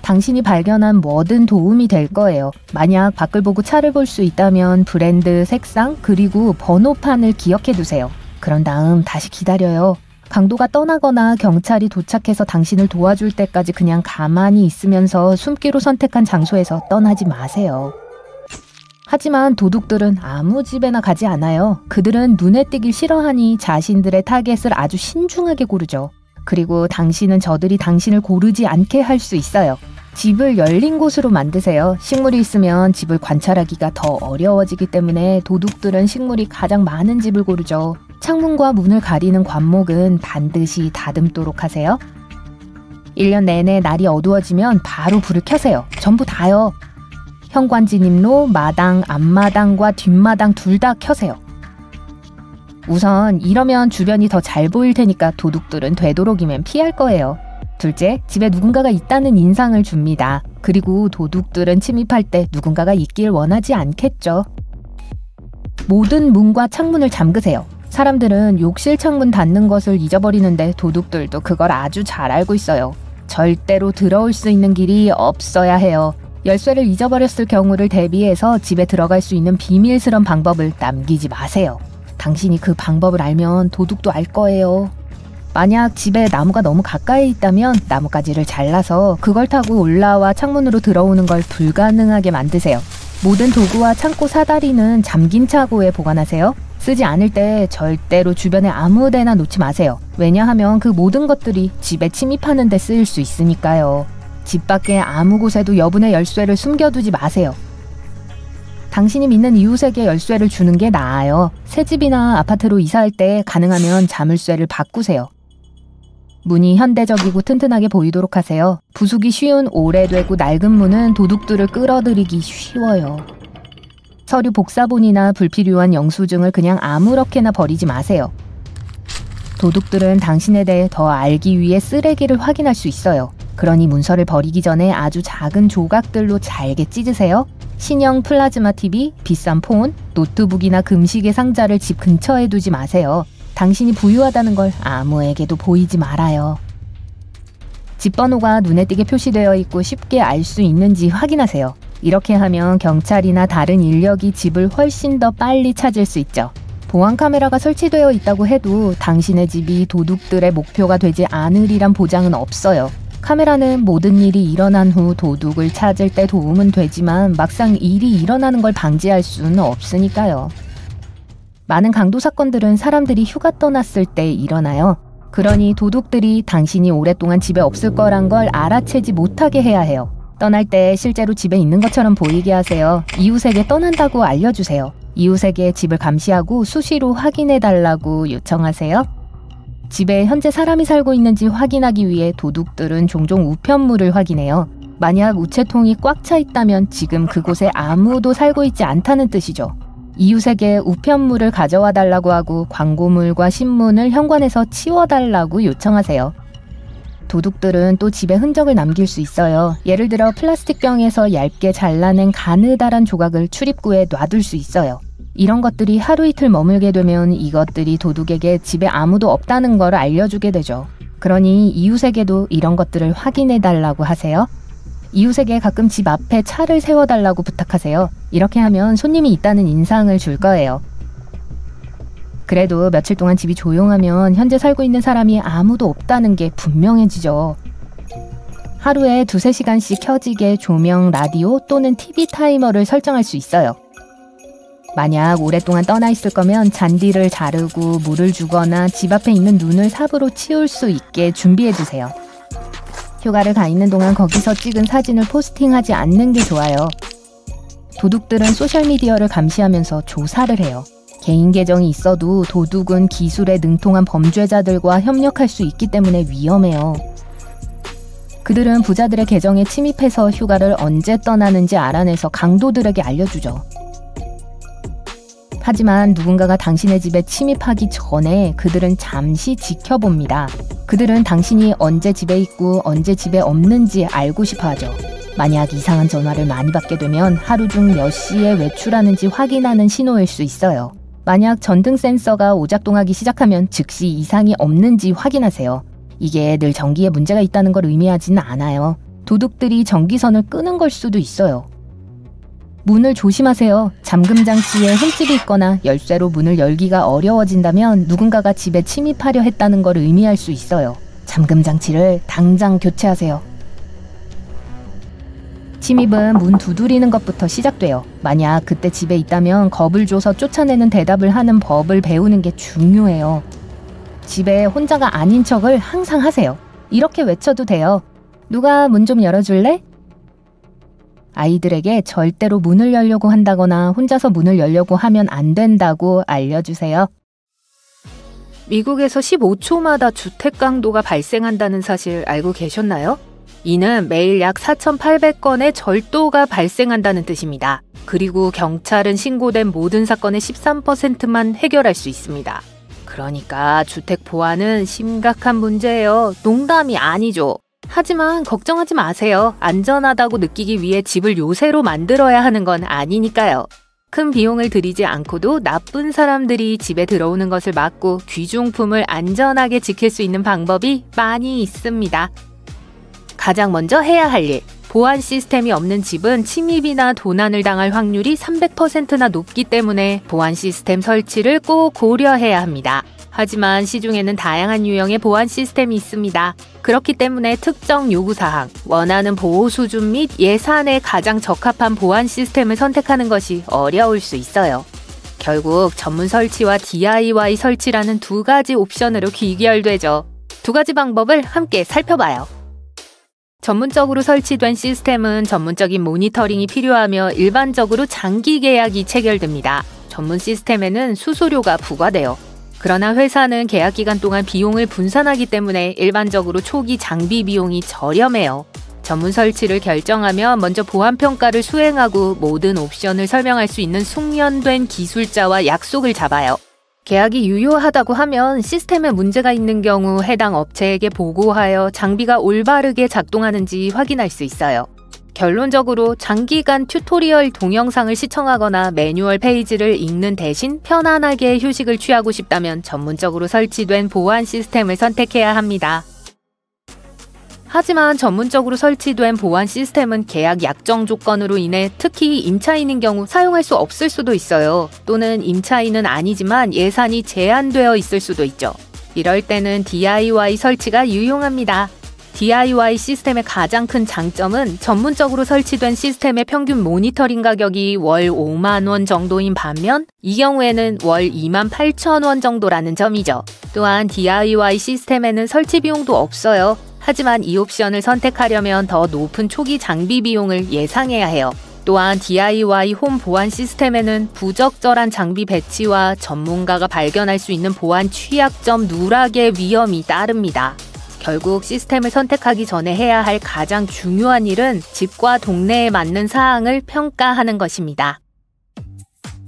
당신이 발견한 뭐든 도움이 될 거예요. 만약 밖을 보고 차를 볼 수 있다면 브랜드, 색상, 그리고 번호판을 기억해 두세요. 그런 다음 다시 기다려요. 강도가 떠나거나 경찰이 도착해서 당신을 도와줄 때까지 그냥 가만히 있으면서 숨기로 선택한 장소에서 떠나지 마세요. 하지만 도둑들은 아무 집에나 가지 않아요. 그들은 눈에 띄길 싫어하니 자신들의 타겟을 아주 신중하게 고르죠. 그리고 당신은 저들이 당신을 고르지 않게 할 수 있어요. 집을 열린 곳으로 만드세요. 식물이 있으면 집을 관찰하기가 더 어려워지기 때문에 도둑들은 식물이 가장 많은 집을 고르죠. 창문과 문을 가리는 관목은 반드시 다듬도록 하세요. 1년 내내 날이 어두워지면 바로 불을 켜세요. 전부 다요. 현관 진입로, 마당, 앞마당과 뒷마당 둘 다 켜세요. 우선 이러면 주변이 더 잘 보일 테니까 도둑들은 되도록이면 피할 거예요. 둘째, 집에 누군가가 있다는 인상을 줍니다. 그리고 도둑들은 침입할 때 누군가가 있길 원하지 않겠죠. 모든 문과 창문을 잠그세요. 사람들은 욕실 창문 닫는 것을 잊어버리는데 도둑들도 그걸 아주 잘 알고 있어요. 절대로 들어올 수 있는 길이 없어야 해요. 열쇠를 잊어버렸을 경우를 대비해서 집에 들어갈 수 있는 비밀스런 방법을 남기지 마세요. 당신이 그 방법을 알면 도둑도 알 거예요. 만약 집에 나무가 너무 가까이 있다면 나뭇가지를 잘라서 그걸 타고 올라와 창문으로 들어오는 걸 불가능하게 만드세요. 모든 도구와 창고 사다리는 잠긴 차고에 보관하세요. 쓰지 않을 때 절대로 주변에 아무 데나 놓지 마세요. 왜냐하면 그 모든 것들이 집에 침입하는 데 쓰일 수 있으니까요. 집 밖에 아무 곳에도 여분의 열쇠를 숨겨두지 마세요. 당신이 믿는 이웃에게 열쇠를 주는 게 나아요. 새 집이나 아파트로 이사할 때 가능하면 자물쇠를 바꾸세요. 문이 현대적이고 튼튼하게 보이도록 하세요. 부수기 쉬운 오래되고 낡은 문은 도둑들을 끌어들이기 쉬워요. 서류 복사본이나 불필요한 영수증을 그냥 아무렇게나 버리지 마세요. 도둑들은 당신에 대해 더 알기 위해 쓰레기를 확인할 수 있어요. 그러니 문서를 버리기 전에 아주 작은 조각들로 잘게 찢으세요. 신형 플라즈마 TV, 비싼 폰, 노트북이나 금시계 상자를 집 근처에 두지 마세요. 당신이 부유하다는 걸 아무에게도 보이지 말아요. 집 번호가 눈에 띄게 표시되어 있고 쉽게 알 수 있는지 확인하세요. 이렇게 하면 경찰이나 다른 인력이 집을 훨씬 더 빨리 찾을 수 있죠. 보안 카메라가 설치되어 있다고 해도 당신의 집이 도둑들의 목표가 되지 않으리란 보장은 없어요. 카메라는 모든 일이 일어난 후 도둑을 찾을 때 도움은 되지만 막상 일이 일어나는 걸 방지할 수는 없으니까요. 많은 강도 사건들은 사람들이 휴가 떠났을 때 일어나요. 그러니 도둑들이 당신이 오랫동안 집에 없을 거란 걸 알아채지 못하게 해야 해요. 떠날 때 실제로 집에 있는 것처럼 보이게 하세요. 이웃에게 떠난다고 알려주세요. 이웃에게 집을 감시하고 수시로 확인해달라고 요청하세요. 집에 현재 사람이 살고 있는지 확인하기 위해 도둑들은 종종 우편물을 확인해요. 만약 우체통이 꽉 차 있다면 지금 그곳에 아무도 살고 있지 않다는 뜻이죠. 이웃에게 우편물을 가져와 달라고 하고 광고물과 신문을 현관에서 치워달라고 요청하세요. 도둑들은 또 집에 흔적을 남길 수 있어요. 예를 들어 플라스틱 병에서 얇게 잘라낸 가느다란 조각을 출입구에 놔둘 수 있어요. 이런 것들이 하루 이틀 머물게 되면 이것들이 도둑에게 집에 아무도 없다는 걸 알려주게 되죠. 그러니 이웃에게도 이런 것들을 확인해달라고 하세요. 이웃에게 가끔 집 앞에 차를 세워달라고 부탁하세요. 이렇게 하면 손님이 있다는 인상을 줄 거예요. 그래도 며칠 동안 집이 조용하면 현재 살고 있는 사람이 아무도 없다는 게 분명해지죠. 하루에 2~3시간씩 켜지게 조명, 라디오 또는 TV 타이머를 설정할 수 있어요. 만약 오랫동안 떠나 있을 거면 잔디를 자르고 물을 주거나 집 앞에 있는 눈을 삽으로 치울 수 있게 준비해주세요. 휴가를 가 있는 동안 거기서 찍은 사진을 포스팅하지 않는 게 좋아요. 도둑들은 소셜미디어를 감시하면서 조사를 해요. 개인 계정이 있어도 도둑은 기술에 능통한 범죄자들과 협력할 수 있기 때문에 위험해요. 그들은 부자들의 계정에 침입해서 휴가를 언제 떠나는지 알아내서 강도들에게 알려주죠. 하지만 누군가가 당신의 집에 침입하기 전에 그들은 잠시 지켜봅니다. 그들은 당신이 언제 집에 있고 언제 집에 없는지 알고 싶어 하죠. 만약 이상한 전화를 많이 받게 되면 하루 중 몇 시에 외출하는지 확인하는 신호일 수 있어요. 만약 전등 센서가 오작동하기 시작하면 즉시 이상이 없는지 확인하세요. 이게 늘 전기에 문제가 있다는 걸 의미하지는 않아요. 도둑들이 전기선을 끄는 걸 수도 있어요. 문을 조심하세요. 잠금 장치에 흠집이 있거나 열쇠로 문을 열기가 어려워진다면 누군가가 집에 침입하려 했다는 걸 의미할 수 있어요. 잠금 장치를 당장 교체하세요. 침입은 문 두드리는 것부터 시작돼요. 만약 그때 집에 있다면 겁을 줘서 쫓아내는 대답을 하는 법을 배우는 게 중요해요. 집에 혼자가 아닌 척을 항상 하세요. 이렇게 외쳐도 돼요. 누가 문 좀 열어줄래? 아이들에게 절대로 문을 열려고 한다거나 혼자서 문을 열려고 하면 안 된다고 알려주세요. 미국에서 15초마다 주택 강도가 발생한다는 사실 알고 계셨나요? 이는 매일 약 4,800건의 절도가 발생한다는 뜻입니다. 그리고 경찰은 신고된 모든 사건의 13%만 해결할 수 있습니다. 그러니까 주택 보안은 심각한 문제예요. 농담이 아니죠. 하지만 걱정하지 마세요. 안전하다고 느끼기 위해 집을 요새로 만들어야 하는 건 아니니까요. 큰 비용을 들이지 않고도 나쁜 사람들이 집에 들어오는 것을 막고 귀중품을 안전하게 지킬 수 있는 방법이 많이 있습니다. 가장 먼저 해야 할 일. 보안 시스템이 없는 집은 침입이나 도난을 당할 확률이 300%나 높기 때문에 보안 시스템 설치를 꼭 고려해야 합니다. 하지만 시중에는 다양한 유형의 보안 시스템이 있습니다. 그렇기 때문에 특정 요구사항, 원하는 보호 수준 및 예산에 가장 적합한 보안 시스템을 선택하는 것이 어려울 수 있어요. 결국 전문 설치와 DIY 설치라는 두 가지 옵션으로 귀결되죠. 두 가지 방법을 함께 살펴봐요. 전문적으로 설치된 시스템은 전문적인 모니터링이 필요하며 일반적으로 장기 계약이 체결됩니다. 전문 시스템에는 수수료가 부과돼요. 그러나 회사는 계약 기간 동안 비용을 분산하기 때문에 일반적으로 초기 장비 비용이 저렴해요. 전문 설치를 결정하면 먼저 보안 평가를 수행하고 모든 옵션을 설명할 수 있는 숙련된 기술자와 약속을 잡아요. 계약이 유효하다고 하면 시스템에 문제가 있는 경우 해당 업체에게 보고하여 장비가 올바르게 작동하는지 확인할 수 있어요. 결론적으로 장기간 튜토리얼 동영상을 시청하거나 매뉴얼 페이지를 읽는 대신 편안하게 휴식을 취하고 싶다면 전문적으로 설치된 보안 시스템을 선택해야 합니다. 하지만 전문적으로 설치된 보안 시스템은 계약 약정 조건으로 인해 특히 임차인인 경우 사용할 수 없을 수도 있어요. 또는 임차인은 아니지만 예산이 제한되어 있을 수도 있죠. 이럴 때는 DIY 설치가 유용합니다. DIY 시스템의 가장 큰 장점은 전문적으로 설치된 시스템의 평균 모니터링 가격이 월 5만 원 정도인 반면 이 경우에는 월 2만 8천 원 정도라는 점이죠. 또한 DIY 시스템에는 설치 비용도 없어요. 하지만 이 옵션을 선택하려면 더 높은 초기 장비 비용을 예상해야 해요. 또한 DIY 홈 보안 시스템에는 부적절한 장비 배치와 전문가가 발견할 수 있는 보안 취약점 누락의 위험이 따릅니다. 결국 시스템을 선택하기 전에 해야 할 가장 중요한 일은 집과 동네에 맞는 사항을 평가하는 것입니다.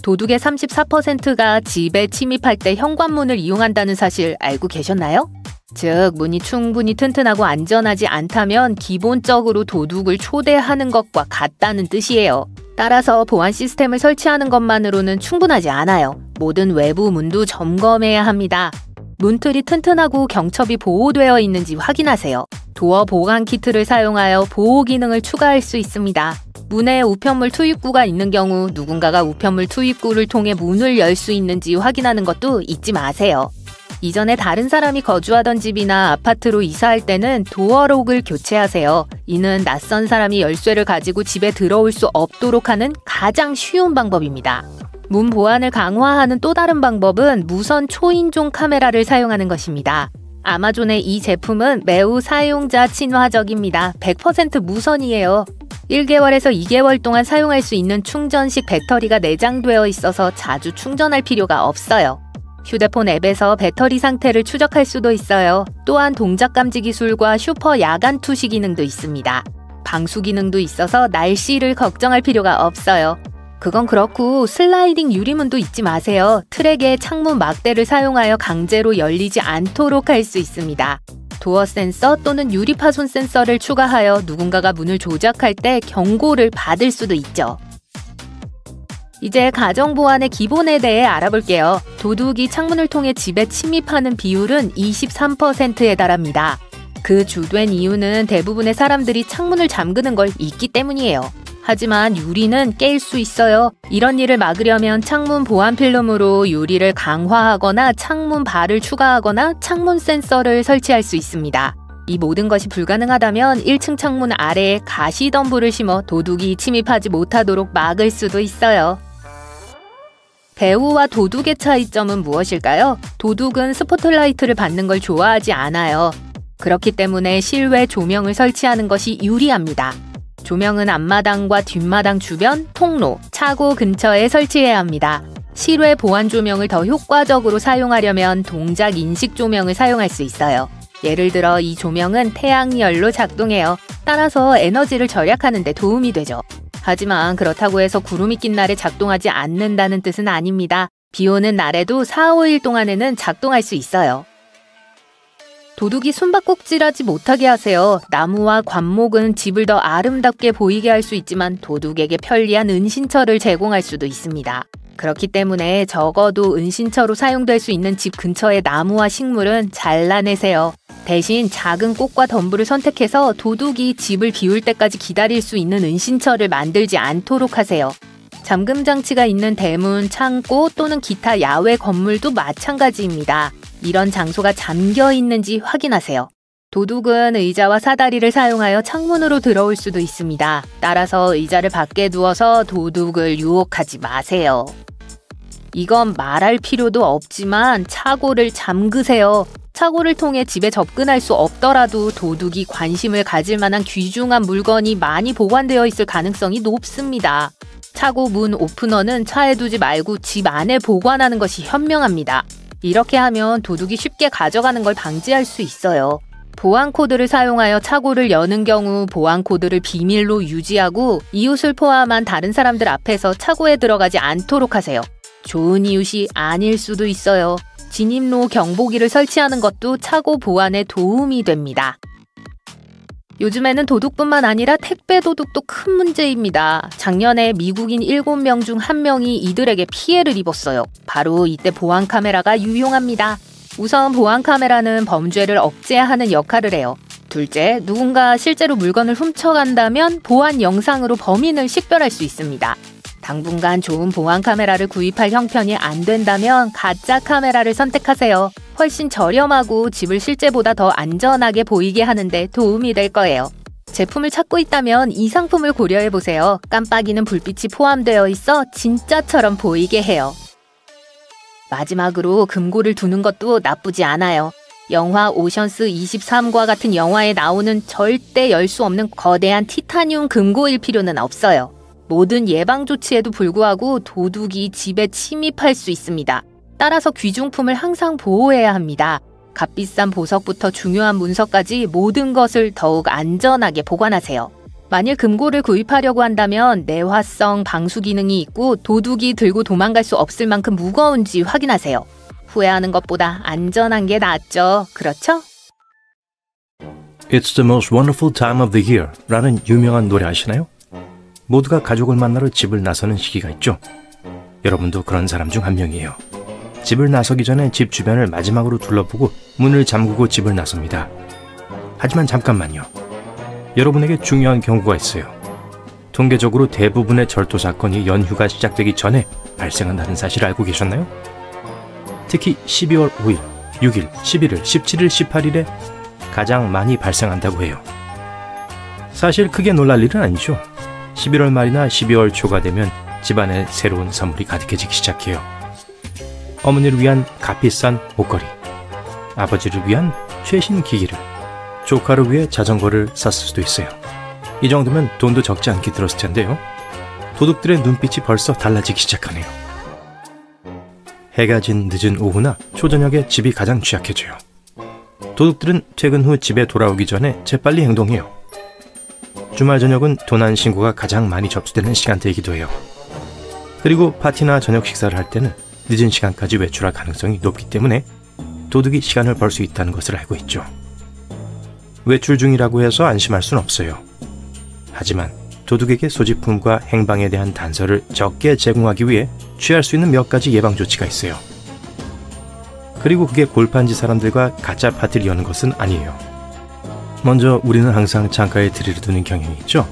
도둑의 34%가 집에 침입할 때 현관문을 이용한다는 사실 알고 계셨나요? 즉, 문이 충분히 튼튼하고 안전하지 않다면 기본적으로 도둑을 초대하는 것과 같다는 뜻이에요. 따라서 보안 시스템을 설치하는 것만으로는 충분하지 않아요. 모든 외부 문도 점검해야 합니다. 문틀이 튼튼하고 경첩이 보호되어 있는지 확인하세요. 도어 보관 키트를 사용하여 보호 기능을 추가할 수 있습니다. 문에 우편물 투입구가 있는 경우 누군가가 우편물 투입구를 통해 문을 열 수 있는지 확인하는 것도 잊지 마세요. 이전에 다른 사람이 거주하던 집이나 아파트로 이사할 때는 도어록을 교체하세요. 이는 낯선 사람이 열쇠를 가지고 집에 들어올 수 없도록 하는 가장 쉬운 방법입니다. 문 보안을 강화하는 또 다른 방법은 무선 초인종 카메라를 사용하는 것입니다. 아마존의 이 제품은 매우 사용자 친화적입니다. 100% 무선이에요. 1개월에서 2개월 동안 사용할 수 있는 충전식 배터리가 내장되어 있어서 자주 충전할 필요가 없어요. 휴대폰 앱에서 배터리 상태를 추적할 수도 있어요. 또한 동작 감지 기술과 슈퍼 야간 투시 기능도 있습니다. 방수 기능도 있어서 날씨를 걱정할 필요가 없어요. 그건 그렇고 슬라이딩 유리문도 잊지 마세요. 트랙에 창문 막대를 사용하여 강제로 열리지 않도록 할 수 있습니다. 도어 센서 또는 유리 파손 센서를 추가하여 누군가가 문을 조작할 때 경고를 받을 수도 있죠. 이제 가정보안의 기본에 대해 알아볼게요. 도둑이 창문을 통해 집에 침입하는 비율은 23%에 달합니다. 그 주된 이유는 대부분의 사람들이 창문을 잠그는 걸 잊기 때문이에요. 하지만 유리는 깰 수 있어요. 이런 일을 막으려면 창문 보안 필름으로 유리를 강화하거나 창문 발을 추가하거나 창문 센서를 설치할 수 있습니다. 이 모든 것이 불가능하다면 1층 창문 아래에 가시덤불을 심어 도둑이 침입하지 못하도록 막을 수도 있어요. 배우와 도둑의 차이점은 무엇일까요? 도둑은 스포트라이트를 받는 걸 좋아하지 않아요. 그렇기 때문에 실외 조명을 설치하는 것이 유리합니다. 조명은 앞마당과 뒷마당 주변, 통로, 차고 근처에 설치해야 합니다. 실외 보안 조명을 더 효과적으로 사용하려면 동작 인식 조명을 사용할 수 있어요. 예를 들어 이 조명은 태양열로 작동해요. 따라서 에너지를 절약하는 데 도움이 되죠. 하지만 그렇다고 해서 구름이 낀 날에 작동하지 않는다는 뜻은 아닙니다. 비 오는 날에도 4, 5일 동안에는 작동할 수 있어요. 도둑이 숨바꼭질하지 못하게 하세요. 나무와 관목은 집을 더 아름답게 보이게 할 수 있지만 도둑에게 편리한 은신처를 제공할 수도 있습니다. 그렇기 때문에 적어도 은신처로 사용될 수 있는 집 근처의 나무와 식물은 잘라내세요. 대신 작은 꽃과 덤불을 선택해서 도둑이 집을 비울 때까지 기다릴 수 있는 은신처를 만들지 않도록 하세요. 잠금 장치가 있는 대문, 창고 또는 기타 야외 건물도 마찬가지입니다. 이런 장소가 잠겨 있는지 확인하세요. 도둑은 의자와 사다리를 사용하여 창문으로 들어올 수도 있습니다. 따라서 의자를 밖에 두어서 도둑을 유혹하지 마세요. 이건 말할 필요도 없지만 차고를 잠그세요. 차고를 통해 집에 접근할 수 없더라도 도둑이 관심을 가질 만한 귀중한 물건이 많이 보관되어 있을 가능성이 높습니다. 차고 문 오프너는 차에 두지 말고 집 안에 보관하는 것이 현명합니다. 이렇게 하면 도둑이 쉽게 가져가는 걸 방지할 수 있어요. 보안 코드를 사용하여 차고를 여는 경우 보안 코드를 비밀로 유지하고 이웃을 포함한 다른 사람들 앞에서 차고에 들어가지 않도록 하세요. 좋은 이웃이 아닐 수도 있어요. 진입로 경보기를 설치하는 것도 차고 보안에 도움이 됩니다. 요즘에는 도둑뿐만 아니라 택배 도둑도 큰 문제입니다. 작년에 미국인 7명 중 1명이 이들에게 피해를 입었어요. 바로 이때 보안 카메라가 유용합니다. 우선 보안 카메라는 범죄를 억제하는 역할을 해요. 둘째, 누군가 실제로 물건을 훔쳐간다면 보안 영상으로 범인을 식별할 수 있습니다. 당분간 좋은 보안 카메라를 구입할 형편이 안 된다면 가짜 카메라를 선택하세요. 훨씬 저렴하고 집을 실제보다 더 안전하게 보이게 하는데 도움이 될 거예요. 제품을 찾고 있다면 이 상품을 고려해보세요. 깜빡이는 불빛이 포함되어 있어 진짜처럼 보이게 해요. 마지막으로 금고를 두는 것도 나쁘지 않아요. 영화 오션스 23과 같은 영화에 나오는 절대 열 수 없는 거대한 티타늄 금고일 필요는 없어요. 모든 예방 조치에도 불구하고 도둑이 집에 침입할 수 있습니다. 따라서 귀중품을 항상 보호해야 합니다. 값비싼 보석부터 중요한 문서까지 모든 것을 더욱 안전하게 보관하세요. 만일 금고를 구입하려고 한다면 내화성 방수 기능이 있고 도둑이 들고 도망갈 수 없을 만큼 무거운지 확인하세요. 후회하는 것보다 안전한 게 낫죠. 그렇죠? It's the most wonderful time of the year 라는 유명한 노래 아시나요? 모두가 가족을 만나러 집을 나서는 시기가 있죠. 여러분도 그런 사람 중 한 명이에요. 집을 나서기 전에 집 주변을 마지막으로 둘러보고 문을 잠그고 집을 나섭니다. 하지만 잠깐만요. 여러분에게 중요한 경고가 있어요. 통계적으로 대부분의 절도 사건이 연휴가 시작되기 전에 발생한다는 사실을 알고 계셨나요? 특히 12월 5일, 6일, 11일, 17일, 18일에 가장 많이 발생한다고 해요. 사실 크게 놀랄 일은 아니죠. 11월 말이나 12월 초가 되면 집안에 새로운 선물이 가득해지기 시작해요. 어머니를 위한 값비싼 옷걸이, 아버지를 위한 최신 기기를, 조카를 위해 자전거를 샀을 수도 있어요. 이 정도면 돈도 적지 않게 들었을 텐데요. 도둑들의 눈빛이 벌써 달라지기 시작하네요. 해가 진 늦은 오후나 초저녁에 집이 가장 취약해져요. 도둑들은 퇴근 후 집에 돌아오기 전에 재빨리 행동해요. 주말 저녁은 도난 신고가 가장 많이 접수되는 시간대이기도 해요. 그리고 파티나 저녁 식사를 할 때는 늦은 시간까지 외출할 가능성이 높기 때문에 도둑이 시간을 벌 수 있다는 것을 알고 있죠. 외출 중이라고 해서 안심할 순 없어요. 하지만 도둑에게 소지품과 행방에 대한 단서를 적게 제공하기 위해 취할 수 있는 몇 가지 예방 조치가 있어요. 그리고 그게 골판지 사람들과 가짜 파티를 여는 것은 아니에요. 먼저 우리는 항상 창가에 드릴을 두는 경향이 있죠.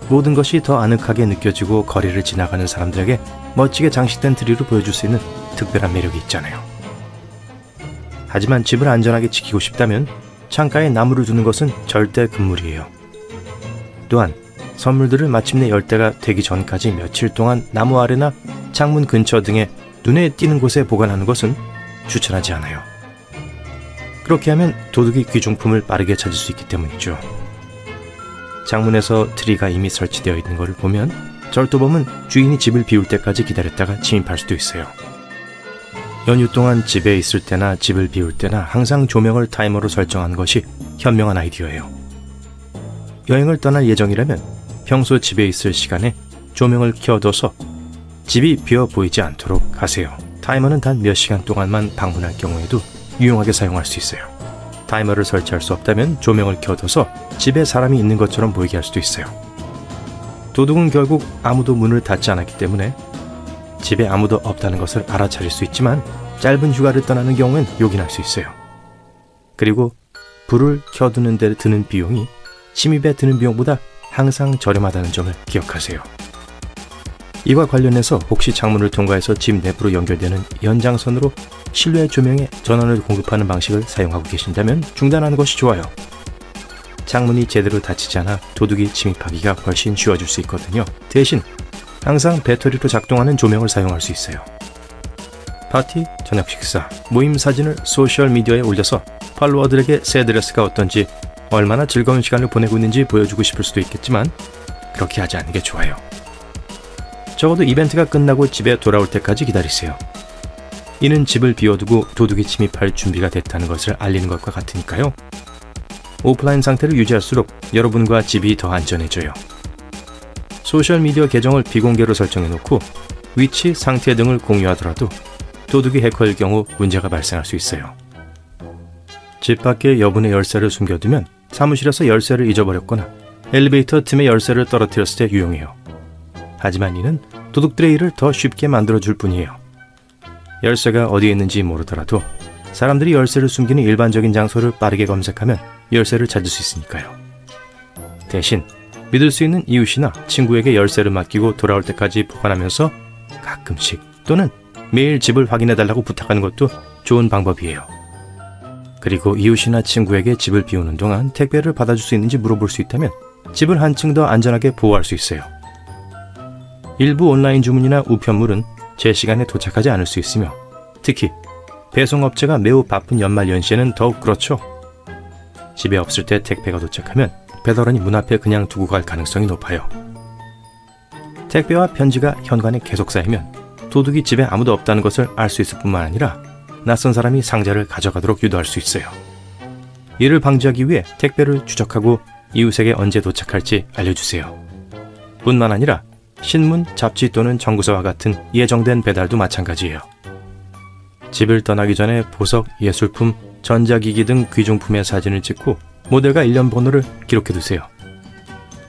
모든 것이 더 아늑하게 느껴지고 거리를 지나가는 사람들에게 멋지게 장식된 드릴을 보여줄 수 있는 특별한 매력이 있잖아요. 하지만 집을 안전하게 지키고 싶다면 창가에 나무를 두는 것은 절대 금물이에요. 또한 선물들을 마침내 열 때가 되기 전까지 며칠 동안 나무 아래나 창문 근처 등의 눈에 띄는 곳에 보관하는 것은 추천하지 않아요. 그렇게 하면 도둑이 귀중품을 빠르게 찾을 수 있기 때문이죠. 창문에서 트리가 이미 설치되어 있는 것을 보면 절도범은 주인이 집을 비울 때까지 기다렸다가 침입할 수도 있어요. 연휴 동안 집에 있을 때나 집을 비울 때나 항상 조명을 타이머로 설정하는 것이 현명한 아이디어예요. 여행을 떠날 예정이라면 평소 집에 있을 시간에 조명을 켜둬서 집이 비어 보이지 않도록 하세요. 타이머는 단 몇 시간 동안만 방문할 경우에도 유용하게 사용할 수 있어요. 타이머를 설치할 수 없다면 조명을 켜둬서 집에 사람이 있는 것처럼 보이게 할 수도 있어요. 도둑은 결국 아무도 문을 닫지 않았기 때문에 집에 아무도 없다는 것을 알아차릴 수 있지만 짧은 휴가를 떠나는 경우엔 요긴할 수 있어요. 그리고 불을 켜두는 데 드는 비용이 침입에 드는 비용보다 항상 저렴하다는 점을 기억하세요. 이와 관련해서 혹시 창문을 통과해서 집 내부로 연결되는 연장선으로 실외 조명에 전원을 공급하는 방식을 사용하고 계신다면 중단하는 것이 좋아요. 창문이 제대로 닫히지 않아 도둑이 침입하기가 훨씬 쉬워질 수 있거든요. 대신 항상 배터리로 작동하는 조명을 사용할 수 있어요. 파티, 저녁 식사, 모임 사진을 소셜미디어에 올려서 팔로워들에게 새 드레스가 어떤지, 얼마나 즐거운 시간을 보내고 있는지 보여주고 싶을 수도 있겠지만 그렇게 하지 않는 게 좋아요. 적어도 이벤트가 끝나고 집에 돌아올 때까지 기다리세요. 이는 집을 비워두고 도둑이 침입할 준비가 됐다는 것을 알리는 것과 같으니까요. 오프라인 상태를 유지할수록 여러분과 집이 더 안전해져요. 소셜미디어 계정을 비공개로 설정해놓고 위치, 상태 등을 공유하더라도 도둑이 해커일 경우 문제가 발생할 수 있어요. 집 밖에 여분의 열쇠를 숨겨두면 사무실에서 열쇠를 잊어버렸거나 엘리베이터 틈에 열쇠를 떨어뜨렸을 때 유용해요. 하지만 이는 도둑들의 일을 더 쉽게 만들어줄 뿐이에요. 열쇠가 어디에 있는지 모르더라도 사람들이 열쇠를 숨기는 일반적인 장소를 빠르게 검색하면 열쇠를 찾을 수 있으니까요. 대신 믿을 수 있는 이웃이나 친구에게 열쇠를 맡기고 돌아올 때까지 보관하면서 가끔씩 또는 매일 집을 확인해달라고 부탁하는 것도 좋은 방법이에요. 그리고 이웃이나 친구에게 집을 비우는 동안 택배를 받아줄 수 있는지 물어볼 수 있다면 집을 한층 더 안전하게 보호할 수 있어요. 일부 온라인 주문이나 우편물은 제 시간에 도착하지 않을 수 있으며 특히 배송업체가 매우 바쁜 연말 연시에는 더욱 그렇죠. 집에 없을 때 택배가 도착하면 배달원이 문 앞에 그냥 두고 갈 가능성이 높아요. 택배와 편지가 현관에 계속 쌓이면 도둑이 집에 아무도 없다는 것을 알 수 있을 뿐만 아니라 낯선 사람이 상자를 가져가도록 유도할 수 있어요. 이를 방지하기 위해 택배를 추적하고 이웃에게 언제 도착할지 알려주세요. 뿐만 아니라 신문, 잡지 또는 정구서와 같은 예정된 배달도 마찬가지예요. 집을 떠나기 전에 보석, 예술품, 전자기기 등 귀중품의 사진을 찍고 모델과 일련 번호를 기록해두세요.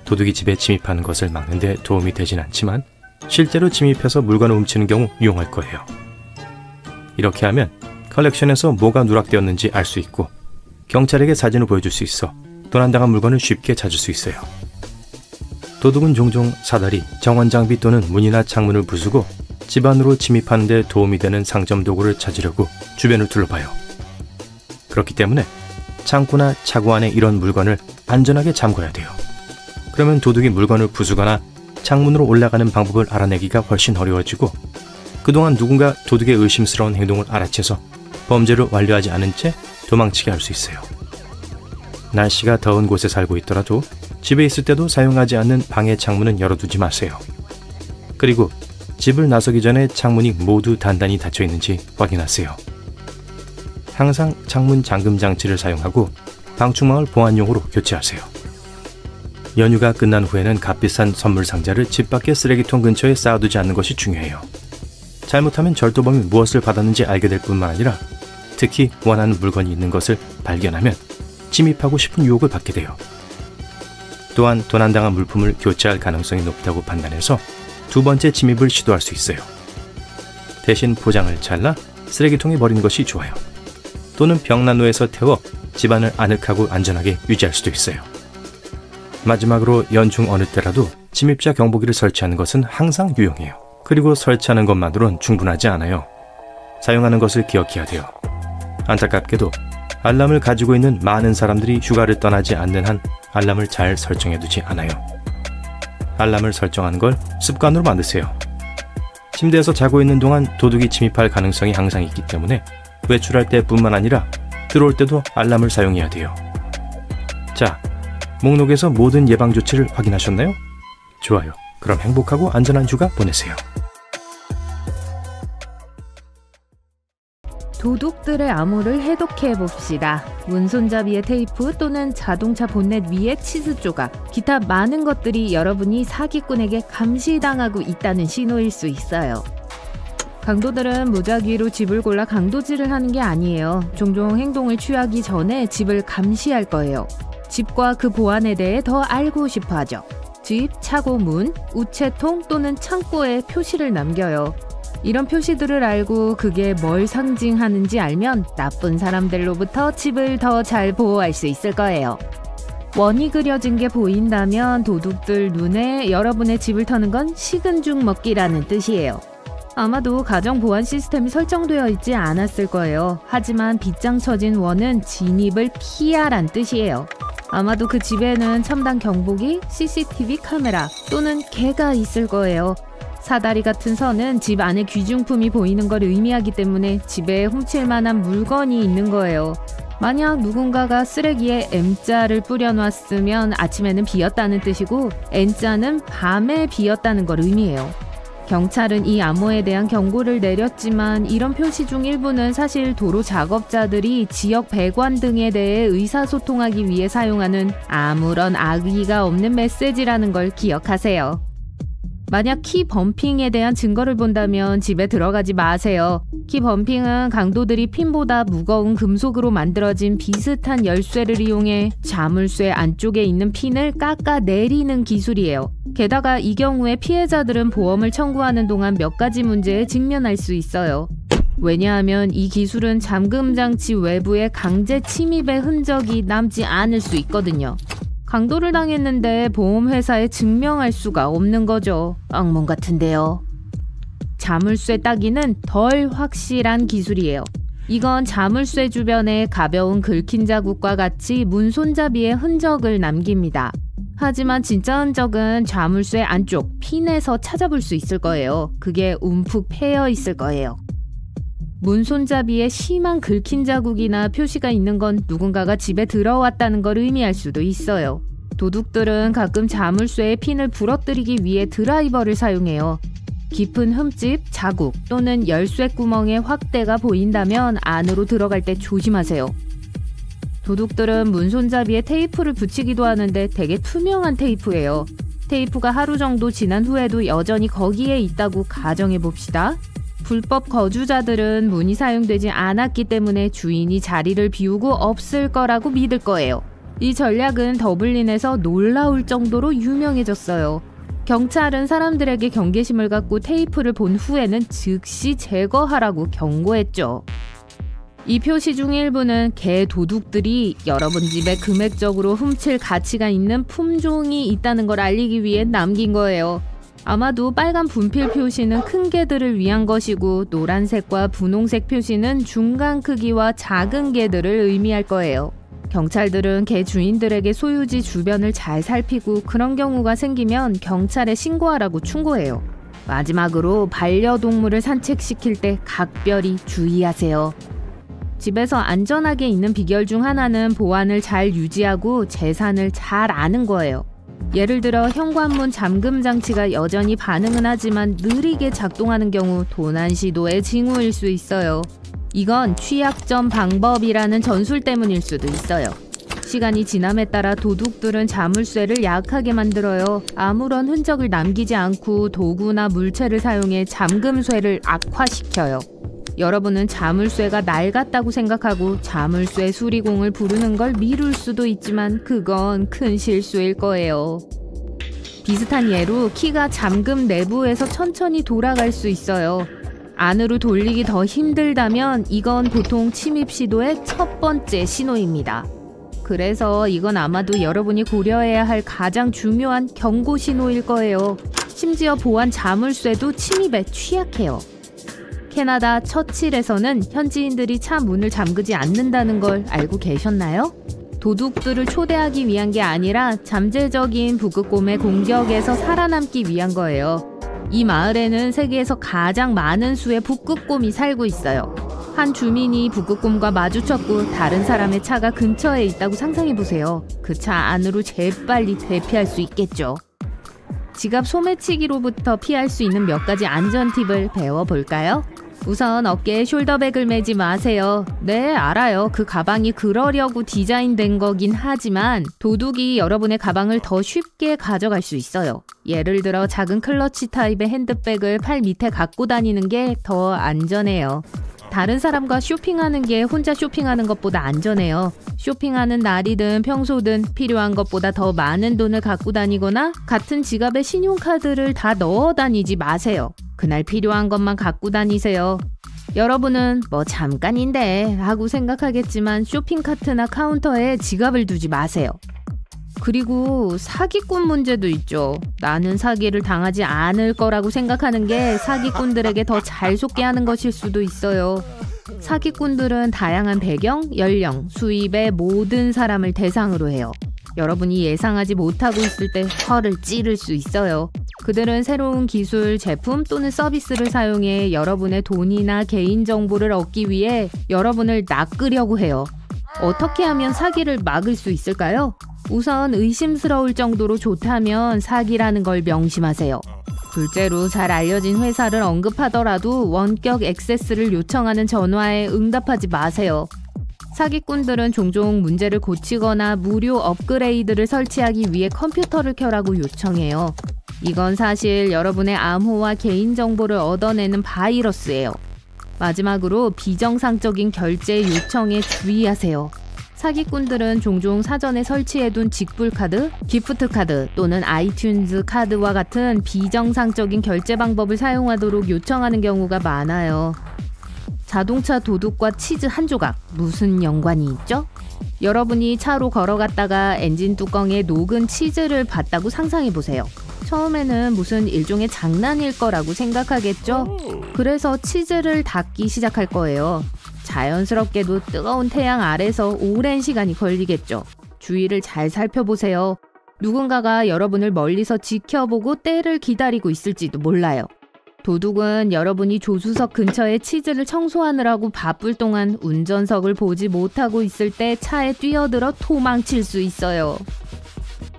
도둑이 집에 침입하는 것을 막는 데 도움이 되진 않지만 실제로 침입해서 물건을 훔치는 경우 유용할 거예요. 이렇게 하면 컬렉션에서 뭐가 누락되었는지 알 수 있고 경찰에게 사진을 보여줄 수 있어 도난당한 물건을 쉽게 찾을 수 있어요. 도둑은 종종 사다리, 정원장비 또는 문이나 창문을 부수고 집 안으로 침입하는 데 도움이 되는 상점 도구를 찾으려고 주변을 둘러봐요. 그렇기 때문에 창고나 차고 안에 이런 물건을 안전하게 잠궈야 돼요. 그러면 도둑이 물건을 부수거나 창문으로 올라가는 방법을 알아내기가 훨씬 어려워지고 그동안 누군가 도둑의 의심스러운 행동을 알아채서 범죄를 완료하지 않은 채 도망치게 할 수 있어요. 날씨가 더운 곳에 살고 있더라도 집에 있을 때도 사용하지 않는 방의 창문은 열어두지 마세요. 그리고 집을 나서기 전에 창문이 모두 단단히 닫혀 있는지 확인하세요. 항상 창문 잠금 장치를 사용하고 방충망을 보안용으로 교체하세요. 연휴가 끝난 후에는 값비싼 선물 상자를 집 밖의 쓰레기통 근처에 쌓아두지 않는 것이 중요해요. 잘못하면 절도범이 무엇을 받았는지 알게 될 뿐만 아니라 특히 원하는 물건이 있는 것을 발견하면 침입하고 싶은 유혹을 받게 돼요. 또한 도난당한 물품을 교체할 가능성이 높다고 판단해서 두 번째 침입을 시도할 수 있어요. 대신 포장을 잘라 쓰레기통에 버리는 것이 좋아요. 또는 벽난로에서 태워 집안을 아늑하고 안전하게 유지할 수도 있어요. 마지막으로 연중 어느 때라도 침입자 경보기를 설치하는 것은 항상 유용해요. 그리고 설치하는 것만으로는 충분하지 않아요. 사용하는 것을 기억해야 돼요. 안타깝게도 알람을 가지고 있는 많은 사람들이 휴가를 떠나지 않는 한 알람을 잘 설정해두지 않아요. 알람을 설정하는 걸 습관으로 만드세요. 침대에서 자고 있는 동안 도둑이 침입할 가능성이 항상 있기 때문에 외출할 때뿐만 아니라 들어올 때도 알람을 사용해야 돼요. 자, 목록에서 모든 예방조치를 확인하셨나요? 좋아요. 그럼 행복하고 안전한 휴가 보내세요. 도둑들의 암호를 해독해봅시다. 문손잡이의 테이프 또는 자동차 본넷 위에 치즈 조각, 기타 많은 것들이 여러분이 사기꾼에게 감시당하고 있다는 신호일 수 있어요. 강도들은 무작위로 집을 골라 강도질을 하는 게 아니에요. 종종 행동을 취하기 전에 집을 감시할 거예요. 집과 그 보안에 대해 더 알고 싶어 하죠. 집, 차고 문, 우체통 또는 창고에 표시를 남겨요. 이런 표시들을 알고 그게 뭘 상징하는지 알면 나쁜 사람들로부터 집을 더 잘 보호할 수 있을 거예요. 원이 그려진 게 보인다면 도둑들 눈에 여러분의 집을 터는 건 식은 죽 먹기라는 뜻이에요. 아마도 가정 보안 시스템이 설정되어 있지 않았을 거예요. 하지만 빗장 쳐진 원은 진입을 피하란 뜻이에요. 아마도 그 집에는 첨단 경보기, CCTV 카메라 또는 개가 있을 거예요. 사다리 같은 선은 집 안에 귀중품이 보이는 걸 의미하기 때문에 집에 훔칠 만한 물건이 있는 거예요. 만약 누군가가 쓰레기에 M자를 뿌려놨으면 아침에는 비었다는 뜻이고 N자는 밤에 비었다는 걸 의미해요. 경찰은 이 암호에 대한 경고를 내렸지만 이런 표시 중 일부는 사실 도로 작업자들이 지역 배관 등에 대해 의사소통하기 위해 사용하는 아무런 악의가 없는 메시지라는 걸 기억하세요. 만약 키 범핑에 대한 증거를 본다면 집에 들어가지 마세요. 키 범핑은 강도들이 핀보다 무거운 금속으로 만들어진 비슷한 열쇠를 이용해 자물쇠 안쪽에 있는 핀을 깎아 내리는 기술이에요. 게다가 이 경우에 피해자들은 보험을 청구하는 동안 몇 가지 문제에 직면할 수 있어요. 왜냐하면 이 기술은 잠금 장치 외부에 강제 침입의 흔적이 남지 않을 수 있거든요. 강도를 당했는데 보험회사에 증명할 수가 없는 거죠. 악몽 같은데요. 자물쇠 따기는 덜 확실한 기술이에요. 이건 자물쇠 주변에 가벼운 긁힌 자국과 같이 문 손잡이의 흔적을 남깁니다. 하지만 진짜 흔적은 자물쇠 안쪽 핀에서 찾아볼 수 있을 거예요. 그게 움푹 패여 있을 거예요. 문 손잡이에 심한 긁힌 자국이나 표시가 있는 건 누군가가 집에 들어왔다는 걸 의미할 수도 있어요. 도둑들은 가끔 자물쇠의 핀을 부러뜨리기 위해 드라이버를 사용해요. 깊은 흠집, 자국 또는 열쇠 구멍의 확대가 보인다면 안으로 들어갈 때 조심하세요. 도둑들은 문 손잡이에 테이프를 붙이기도 하는데 되게 투명한 테이프예요. 테이프가 하루 정도 지난 후에도 여전히 거기에 있다고 가정해봅시다. 불법 거주자들은 문이 사용되지 않았기 때문에 주인이 자리를 비우고 없을 거라고 믿을 거예요. 이 전략은 더블린에서 놀라울 정도로 유명해졌어요. 경찰은 사람들에게 경계심을 갖고 테이프를 본 후에는 즉시 제거하라고 경고했죠. 이 표시 중 일부는 개 도둑들이 여러분 집에 금액적으로 훔칠 가치가 있는 품종이 있다는 걸 알리기 위해 남긴 거예요. 아마도 빨간 분필 표시는 큰 개들을 위한 것이고 노란색과 분홍색 표시는 중간 크기와 작은 개들을 의미할 거예요. 경찰들은 개 주인들에게 소유지 주변을 잘 살피고 그런 경우가 생기면 경찰에 신고하라고 충고해요. 마지막으로 반려동물을 산책시킬 때 각별히 주의하세요. 집에서 안전하게 있는 비결 중 하나는 보안을 잘 유지하고 재산을 잘 아는 거예요. 예를 들어 현관문 잠금 장치가 여전히 반응은 하지만 느리게 작동하는 경우 도난 시도의 징후일 수 있어요. 이건 취약점 방법이라는 전술 때문일 수도 있어요. 시간이 지남에 따라 도둑들은 자물쇠를 약하게 만들어요. 아무런 흔적을 남기지 않고 도구나 물체를 사용해 잠금쇠를 악화시켜요. 여러분은 자물쇠가 낡았다고 생각하고 자물쇠 수리공을 부르는 걸 미룰 수도 있지만 그건 큰 실수일 거예요. 비슷한 예로 키가 잠금 내부에서 천천히 돌아갈 수 있어요. 안으로 돌리기 더 힘들다면 이건 보통 침입 시도의 첫 번째 신호입니다. 그래서 이건 아마도 여러분이 고려해야 할 가장 중요한 경고 신호일 거예요. 심지어 보안 자물쇠도 침입에 취약해요. 캐나다 처칠에서는 현지인들이 차 문을 잠그지 않는다는 걸 알고 계셨나요? 도둑들을 초대하기 위한 게 아니라 잠재적인 북극곰의 공격에서 살아남기 위한 거예요. 이 마을에는 세계에서 가장 많은 수의 북극곰이 살고 있어요. 한 주민이 북극곰과 마주쳤고 다른 사람의 차가 근처에 있다고 상상해보세요. 그 차 안으로 재빨리 대피할 수 있겠죠. 지갑 소매치기로부터 피할 수 있는 몇 가지 안전 팁을 배워볼까요? 우선 어깨에 숄더백을 매지 마세요. 네, 알아요. 그 가방이 그러려고 디자인된 거긴 하지만 도둑이 여러분의 가방을 더 쉽게 가져갈 수 있어요. 예를 들어 작은 클러치 타입의 핸드백을 팔 밑에 갖고 다니는 게 더 안전해요. 다른 사람과 쇼핑하는 게 혼자 쇼핑하는 것보다 안전해요. 쇼핑하는 날이든 평소든 필요한 것보다 더 많은 돈을 갖고 다니거나 같은 지갑에 신용카드를 다 넣어 다니지 마세요. 그날 필요한 것만 갖고 다니세요. 여러분은 뭐 잠깐인데 하고 생각하겠지만 쇼핑카트나 카운터에 지갑을 두지 마세요. 그리고 사기꾼 문제도 있죠. 나는 사기를 당하지 않을 거라고 생각하는 게 사기꾼들에게 더 잘 속게 하는 것일 수도 있어요. 사기꾼들은 다양한 배경, 연령, 수입의 모든 사람을 대상으로 해요. 여러분이 예상하지 못하고 있을 때 혀를 찌를 수 있어요. 그들은 새로운 기술, 제품 또는 서비스를 사용해 여러분의 돈이나 개인정보를 얻기 위해 여러분을 낚으려고 해요. 어떻게 하면 사기를 막을 수 있을까요? 우선 의심스러울 정도로 좋다면 사기라는 걸 명심하세요. 둘째로 잘 알려진 회사를 언급하더라도 원격 액세스를 요청하는 전화에 응답하지 마세요. 사기꾼들은 종종 문제를 고치거나 무료 업그레이드를 설치하기 위해 컴퓨터를 켜라고 요청해요. 이건 사실 여러분의 암호와 개인정보를 얻어내는 바이러스예요. 마지막으로 비정상적인 결제 요청에 주의하세요. 사기꾼들은 종종 사전에 설치해둔 직불카드, 기프트카드 또는 아이튠즈 카드와 같은 비정상적인 결제 방법을 사용하도록 요청하는 경우가 많아요. 자동차 도둑과 치즈 한 조각, 무슨 연관이 있죠? 여러분이 차로 걸어갔다가 엔진 뚜껑에 녹은 치즈를 봤다고 상상해보세요. 처음에는 무슨 일종의 장난일 거라고 생각하겠죠? 그래서 치즈를 닦기 시작할 거예요. 자연스럽게도 뜨거운 태양 아래서 오랜 시간이 걸리겠죠. 주위를 잘 살펴보세요. 누군가가 여러분을 멀리서 지켜보고 때를 기다리고 있을지도 몰라요. 도둑은 여러분이 조수석 근처에 치즈를 청소하느라고 바쁠 동안 운전석을 보지 못하고 있을 때 차에 뛰어들어 도망칠 수 있어요.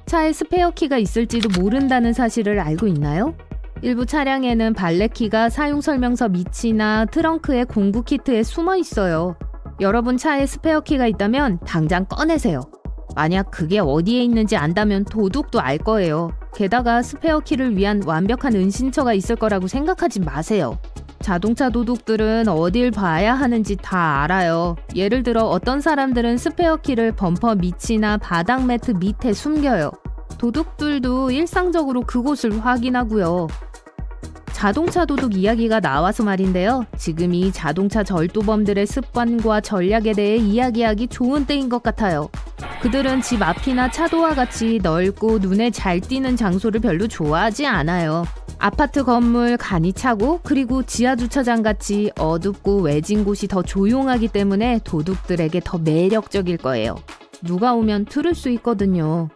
차에 스페어키가 있을지도 모른다는 사실을 알고 있나요? 일부 차량에는 발렛키가 사용설명서 밑이나 트렁크의 공구 키트에 숨어 있어요. 여러분 차에 스페어키가 있다면 당장 꺼내세요. 만약 그게 어디에 있는지 안다면 도둑도 알 거예요. 게다가 스페어키를 위한 완벽한 은신처가 있을 거라고 생각하지 마세요. 자동차 도둑들은 어딜 봐야 하는지 다 알아요. 예를 들어 어떤 사람들은 스페어키를 범퍼 밑이나 바닥 매트 밑에 숨겨요. 도둑들도 일상적으로 그곳을 확인하고요. 자동차 도둑 이야기가 나와서 말인데요. 지금이 자동차 절도범들의 습관과 전략에 대해 이야기하기 좋은 때인 것 같아요. 그들은 집 앞이나 차도와 같이 넓고 눈에 잘 띄는 장소를 별로 좋아하지 않아요. 아파트 건물 간이 차고 그리고 지하주차장 같이 어둡고 외진 곳이 더 조용하기 때문에 도둑들에게 더 매력적일 거예요. 누가 오면 들을 수 있거든요.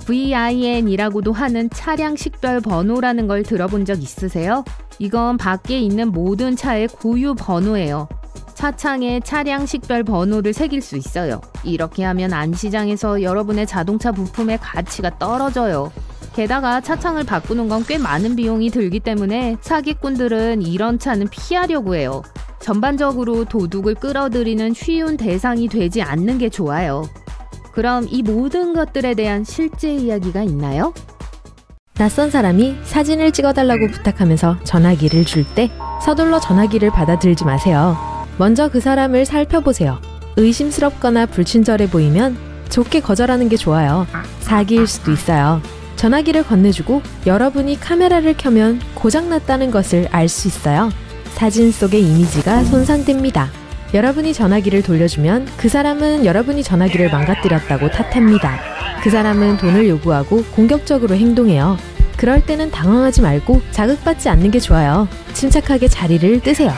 VIN이라고도 하는 차량 식별 번호라는 걸 들어본 적 있으세요? 이건 밖에 있는 모든 차의 고유 번호예요. 차창에 차량 식별 번호를 새길 수 있어요. 이렇게 하면 암시장에서 여러분의 자동차 부품의 가치가 떨어져요. 게다가 차창을 바꾸는 건 꽤 많은 비용이 들기 때문에 사기꾼들은 이런 차는 피하려고 해요. 전반적으로 도둑을 끌어들이는 쉬운 대상이 되지 않는 게 좋아요. 그럼 이 모든 것들에 대한 실제 이야기가 있나요? 낯선 사람이 사진을 찍어달라고 부탁하면서 전화기를 줄 때 서둘러 전화기를 받아들지 마세요. 먼저 그 사람을 살펴보세요. 의심스럽거나 불친절해 보이면 좋게 거절하는 게 좋아요. 사기일 수도 있어요. 전화기를 건네주고 여러분이 카메라를 켜면 고장났다는 것을 알 수 있어요. 사진 속의 이미지가 손상됩니다. 여러분이 전화기를 돌려주면 그 사람은 여러분이 전화기를 망가뜨렸다고 탓합니다. 그 사람은 돈을 요구하고 공격적으로 행동해요. 그럴 때는 당황하지 말고 자극받지 않는 게 좋아요. 침착하게 자리를 뜨세요.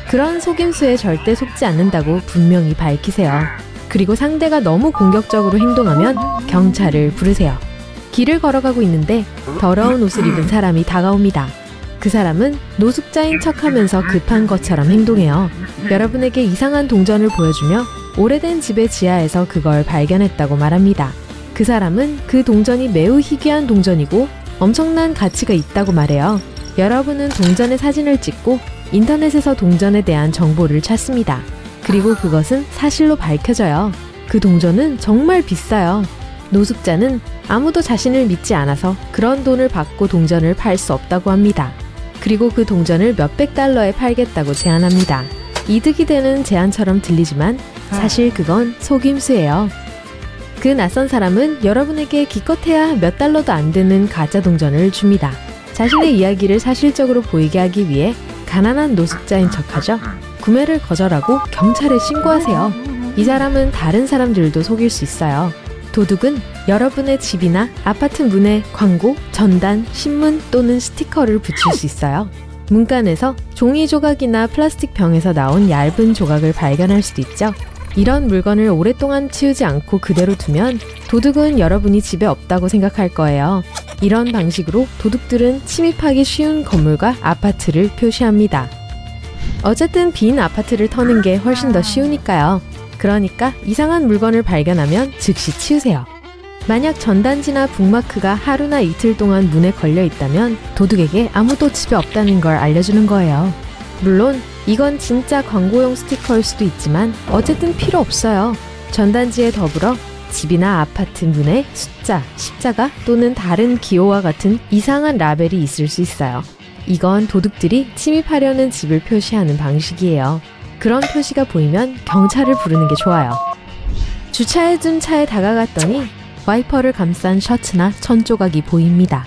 그런 속임수에 절대 속지 않는다고 분명히 밝히세요. 그리고 상대가 너무 공격적으로 행동하면 경찰을 부르세요. 길을 걸어가고 있는데 더러운 옷을 입은 사람이 다가옵니다. 그 사람은 노숙자인 척하면서 급한 것처럼 행동해요. 여러분에게 이상한 동전을 보여주며 오래된 집의 지하에서 그걸 발견했다고 말합니다. 그 사람은 그 동전이 매우 희귀한 동전이고 엄청난 가치가 있다고 말해요. 여러분은 동전의 사진을 찍고 인터넷에서 동전에 대한 정보를 찾습니다. 그리고 그것은 사실로 밝혀져요. 그 동전은 정말 비싸요. 노숙자는 아무도 자신을 믿지 않아서 그런 돈을 받고 동전을 팔 수 없다고 합니다. 그리고 그 동전을 몇백 달러에 팔겠다고 제안합니다. 이득이 되는 제안처럼 들리지만 사실 그건 속임수예요. 그 낯선 사람은 여러분에게 기껏해야 몇 달러도 안 되는 가짜 동전을 줍니다. 자신의 이야기를 사실적으로 보이게 하기 위해 가난한 노숙자인 척하죠. 구매를 거절하고 경찰에 신고하세요. 이 사람은 다른 사람들도 속일 수 있어요. 도둑은 여러분의 집이나 아파트 문에 광고, 전단, 신문 또는 스티커를 붙일 수 있어요. 문간에서 종이 조각이나 플라스틱 병에서 나온 얇은 조각을 발견할 수도 있죠. 이런 물건을 오랫동안 치우지 않고 그대로 두면 도둑은 여러분이 집에 없다고 생각할 거예요. 이런 방식으로 도둑들은 침입하기 쉬운 건물과 아파트를 표시합니다. 어쨌든 빈 아파트를 터는 게 훨씬 더 쉬우니까요. 그러니까 이상한 물건을 발견하면 즉시 치우세요. 만약 전단지나 북마크가 하루나 이틀 동안 문에 걸려 있다면 도둑에게 아무도 집에 없다는 걸 알려주는 거예요. 물론 이건 진짜 광고용 스티커일 수도 있지만 어쨌든 필요 없어요. 전단지에 더불어 집이나 아파트 문에 숫자, 십자가 또는 다른 기호와 같은 이상한 라벨이 있을 수 있어요. 이건 도둑들이 침입하려는 집을 표시하는 방식이에요. 그런 표시가 보이면 경찰을 부르는 게 좋아요. 주차해둔 차에 다가갔더니 와이퍼를 감싼 셔츠나 천 조각이 보입니다.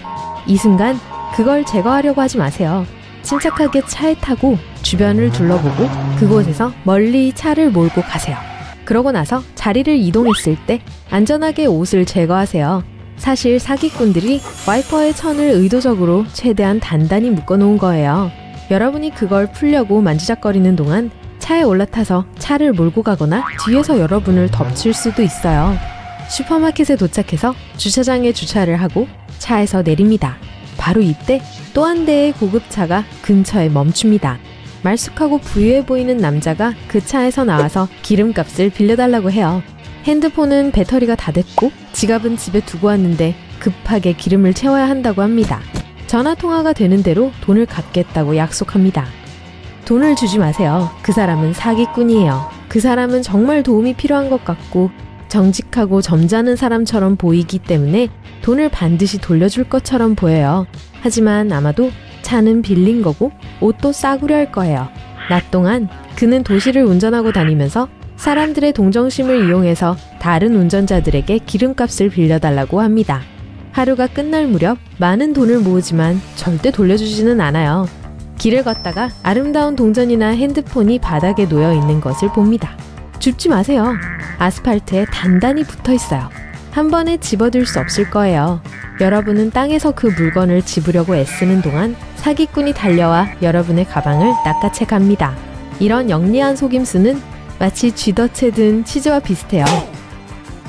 이 순간 그걸 제거하려고 하지 마세요. 침착하게 차에 타고 주변을 둘러보고 그곳에서 멀리 차를 몰고 가세요. 그러고 나서 자리를 이동했을 때 안전하게 옷을 제거하세요. 사실 사기꾼들이 와이퍼의 천을 의도적으로 최대한 단단히 묶어놓은 거예요. 여러분이 그걸 풀려고 만지작거리는 동안 차에 올라타서 차를 몰고 가거나 뒤에서 여러분을 덮칠 수도 있어요. 슈퍼마켓에 도착해서 주차장에 주차를 하고 차에서 내립니다. 바로 이때 또 한 대의 고급차가 근처에 멈춥니다. 말쑥하고 부유해 보이는 남자가 그 차에서 나와서 기름값을 빌려달라고 해요. 핸드폰은 배터리가 다 됐고 지갑은 집에 두고 왔는데 급하게 기름을 채워야 한다고 합니다. 전화통화가 되는 대로 돈을 갚겠다고 약속합니다. 돈을 주지 마세요. 그 사람은 사기꾼이에요. 그 사람은 정말 도움이 필요한 것 같고 정직하고 점잖은 사람처럼 보이기 때문에 돈을 반드시 돌려줄 것처럼 보여요. 하지만 아마도 차는 빌린 거고 옷도 싸구려 할 거예요. 낮 동안 그는 도시를 운전하고 다니면서 사람들의 동정심을 이용해서 다른 운전자들에게 기름값을 빌려달라고 합니다. 하루가 끝날 무렵 많은 돈을 모으지만 절대 돌려주지는 않아요. 길을 걷다가 아름다운 동전이나 핸드폰이 바닥에 놓여 있는 것을 봅니다. 줍지 마세요. 아스팔트에 단단히 붙어 있어요. 한 번에 집어들 수 없을 거예요. 여러분은 땅에서 그 물건을 집으려고 애쓰는 동안 사기꾼이 달려와 여러분의 가방을 낚아채 갑니다. 이런 영리한 속임수는 마치 쥐덫에 든 치즈와 비슷해요.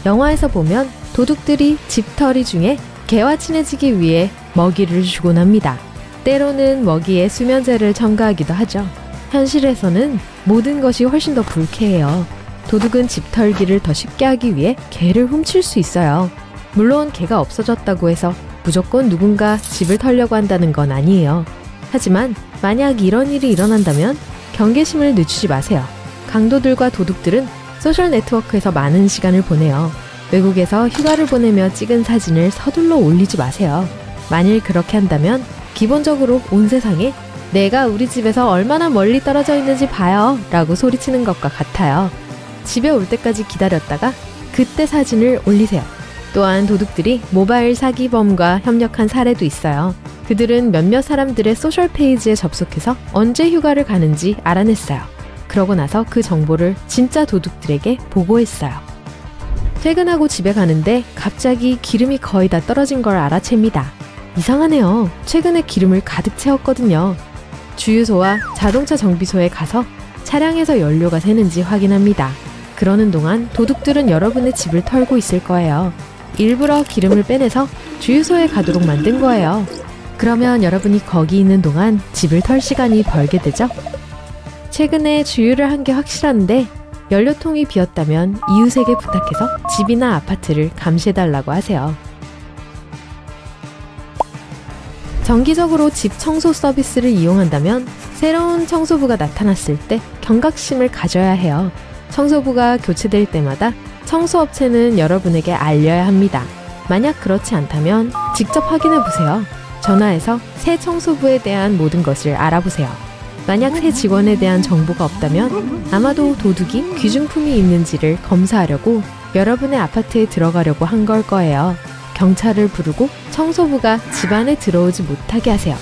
영화에서 보면 도둑들이 집털이 중에 개와 친해지기 위해 먹이를 주곤 합니다. 때로는 먹이에 수면제를 첨가하기도 하죠. 현실에서는 모든 것이 훨씬 더 불쾌해요. 도둑은 집 털기를 더 쉽게 하기 위해 개를 훔칠 수 있어요. 물론 개가 없어졌다고 해서 무조건 누군가 집을 털려고 한다는 건 아니에요. 하지만 만약 이런 일이 일어난다면 경계심을 늦추지 마세요. 강도들과 도둑들은 소셜 네트워크에서 많은 시간을 보내요. 외국에서 휴가를 보내며 찍은 사진을 서둘러 올리지 마세요. 만일 그렇게 한다면 기본적으로 온 세상에 내가 우리 집에서 얼마나 멀리 떨어져 있는지 봐요 라고 소리치는 것과 같아요. 집에 올 때까지 기다렸다가 그때 사진을 올리세요. 또한 도둑들이 모바일 사기범과 협력한 사례도 있어요. 그들은 몇몇 사람들의 소셜 페이지에 접속해서 언제 휴가를 가는지 알아냈어요. 그러고 나서 그 정보를 진짜 도둑들에게 보고했어요. 퇴근하고 집에 가는데 갑자기 기름이 거의 다 떨어진 걸 알아챕니다. 이상하네요. 최근에 기름을 가득 채웠거든요. 주유소와 자동차 정비소에 가서 차량에서 연료가 새는지 확인합니다. 그러는 동안 도둑들은 여러분의 집을 털고 있을 거예요. 일부러 기름을 빼내서 주유소에 가도록 만든 거예요. 그러면 여러분이 거기 있는 동안 집을 털 시간이 벌게 되죠? 최근에 주유를 한 게 확실한데 연료통이 비었다면 이웃에게 부탁해서 집이나 아파트를 감시해달라고 하세요. 정기적으로 집 청소 서비스를 이용한다면 새로운 청소부가 나타났을 때 경각심을 가져야 해요. 청소부가 교체될 때마다 청소업체는 여러분에게 알려야 합니다. 만약 그렇지 않다면 직접 확인해 보세요. 전화해서 새 청소부에 대한 모든 것을 알아보세요. 만약 새 직원에 대한 정보가 없다면 아마도 도둑이 귀중품이 있는지를 검사하려고 여러분의 아파트에 들어가려고 한 걸 거예요. 경찰을 부르고 청소부가 집 안에 들어오지 못하게 하세요.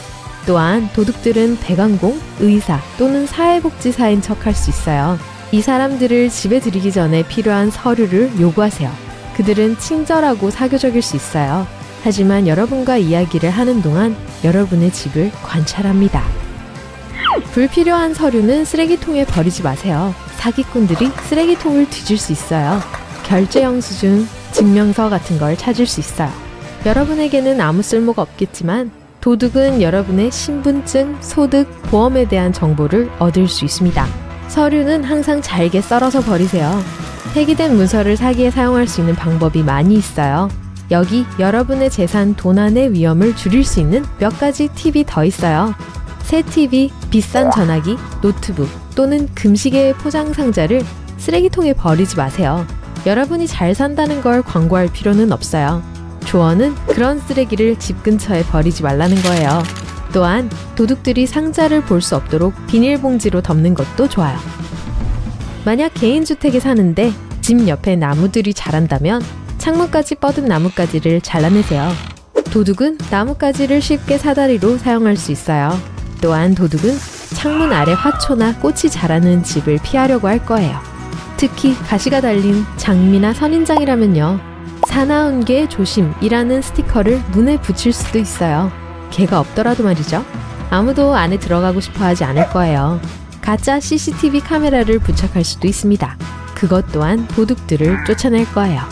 또한 도둑들은 배관공, 의사 또는 사회복지사인 척 할 수 있어요. 이 사람들을 집에 들이기 전에 필요한 서류를 요구하세요. 그들은 친절하고 사교적일 수 있어요. 하지만 여러분과 이야기를 하는 동안 여러분의 집을 관찰합니다. 불필요한 서류는 쓰레기통에 버리지 마세요. 사기꾼들이 쓰레기통을 뒤질 수 있어요. 결제 영수증, 증명서 같은 걸 찾을 수 있어요. 여러분에게는 아무 쓸모가 없겠지만 도둑은 여러분의 신분증, 소득, 보험에 대한 정보를 얻을 수 있습니다. 서류는 항상 잘게 썰어서 버리세요. 폐기된 문서를 사기에 사용할 수 있는 방법이 많이 있어요. 여기 여러분의 재산 도난의 위험을 줄일 수 있는 몇 가지 팁이 더 있어요. 새 TV, 비싼 전화기, 노트북 또는 금시계의 포장 상자를 쓰레기통에 버리지 마세요. 여러분이 잘 산다는 걸 광고할 필요는 없어요. 조언은 그런 쓰레기를 집 근처에 버리지 말라는 거예요. 또한 도둑들이 상자를 볼 수 없도록 비닐봉지로 덮는 것도 좋아요. 만약 개인주택에 사는데 집 옆에 나무들이 자란다면 창문까지 뻗은 나뭇가지를 잘라내세요. 도둑은 나뭇가지를 쉽게 사다리로 사용할 수 있어요. 또한 도둑은 창문 아래 화초나 꽃이 자라는 집을 피하려고 할 거예요. 특히 가시가 달린 장미나 선인장이라면요. 사나운 개 조심이라는 스티커를 문에 붙일 수도 있어요. 개가 없더라도 말이죠. 아무도 안에 들어가고 싶어 하지 않을 거예요. 가짜 CCTV 카메라를 부착할 수도 있습니다. 그것 또한 도둑들을 쫓아낼 거예요.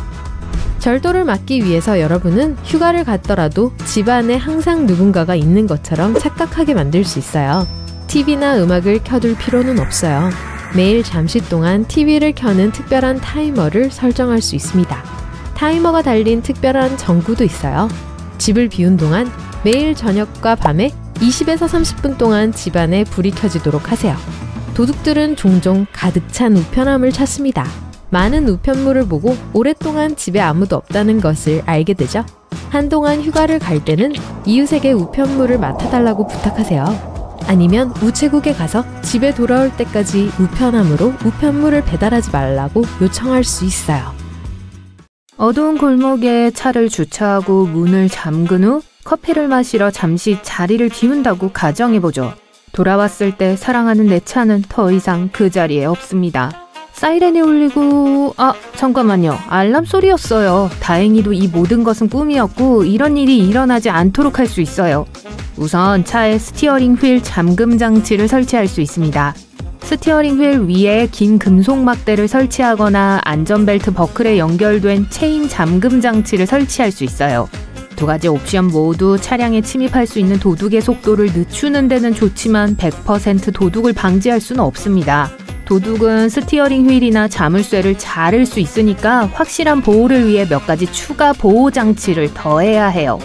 절도를 막기 위해서 여러분은 휴가를 갔더라도 집 안에 항상 누군가가 있는 것처럼 착각하게 만들 수 있어요. TV나 음악을 켜둘 필요는 없어요. 매일 잠시 동안 TV를 켜는 특별한 타이머를 설정할 수 있습니다. 타이머가 달린 특별한 전구도 있어요. 집을 비운 동안 매일 저녁과 밤에 20에서 30분 동안 집안에 불이 켜지도록 하세요. 도둑들은 종종 가득 찬 우편함을 찾습니다. 많은 우편물을 보고 오랫동안 집에 아무도 없다는 것을 알게 되죠. 한동안 휴가를 갈 때는 이웃에게 우편물을 맡아달라고 부탁하세요. 아니면 우체국에 가서 집에 돌아올 때까지 우편함으로 우편물을 배달하지 말라고 요청할 수 있어요. 어두운 골목에 차를 주차하고 문을 잠근 후 커피를 마시러 잠시 자리를 비운다고 가정해보죠. 돌아왔을 때 사랑하는 내 차는 더 이상 그 자리에 없습니다. 사이렌이 울리고 잠깐만요. 알람 소리였어요. 다행히도 이 모든 것은 꿈이었고 이런 일이 일어나지 않도록 할 수 있어요. 우선 차에 스티어링 휠 잠금 장치를 설치할 수 있습니다. 스티어링 휠 위에 긴 금속 막대를 설치하거나 안전벨트 버클에 연결된 체인 잠금 장치를 설치할 수 있어요. 두 가지 옵션 모두 차량에 침입할 수 있는 도둑의 속도를 늦추는 데는 좋지만 100% 도둑을 방지할 수는 없습니다. 도둑은 스티어링 휠이나 자물쇠를 자를 수 있으니까 확실한 보호를 위해 몇 가지 추가 보호 장치를 더해야 해요.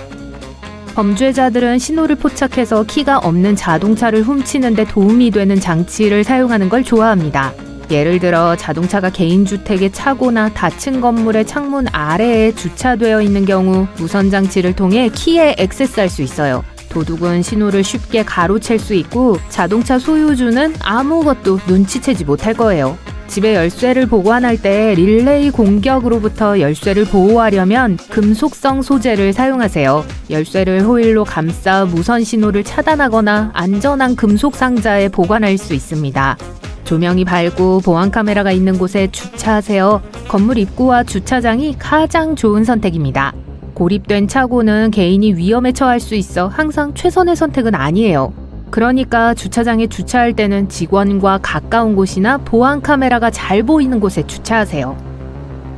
범죄자들은 신호를 포착해서 키가 없는 자동차를 훔치는 데 도움이 되는 장치를 사용하는 걸 좋아합니다. 예를 들어 자동차가 개인주택의 차고나 닫힌 건물의 창문 아래에 주차되어 있는 경우 무선 장치를 통해 키에 액세스할 수 있어요. 도둑은 신호를 쉽게 가로챌 수 있고 자동차 소유주는 아무것도 눈치채지 못할 거예요. 집에 열쇠를 보관할 때 릴레이 공격으로부터 열쇠를 보호하려면 금속성 소재를 사용하세요. 열쇠를 호일로 감싸 무선 신호를 차단하거나 안전한 금속 상자에 보관할 수 있습니다. 조명이 밝고 보안 카메라가 있는 곳에 주차하세요. 건물 입구와 주차장이 가장 좋은 선택입니다. 고립된 차고는 개인이 위험에 처할 수 있어 항상 최선의 선택은 아니에요. 그러니까 주차장에 주차할 때는 직원과 가까운 곳이나 보안 카메라가 잘 보이는 곳에 주차하세요.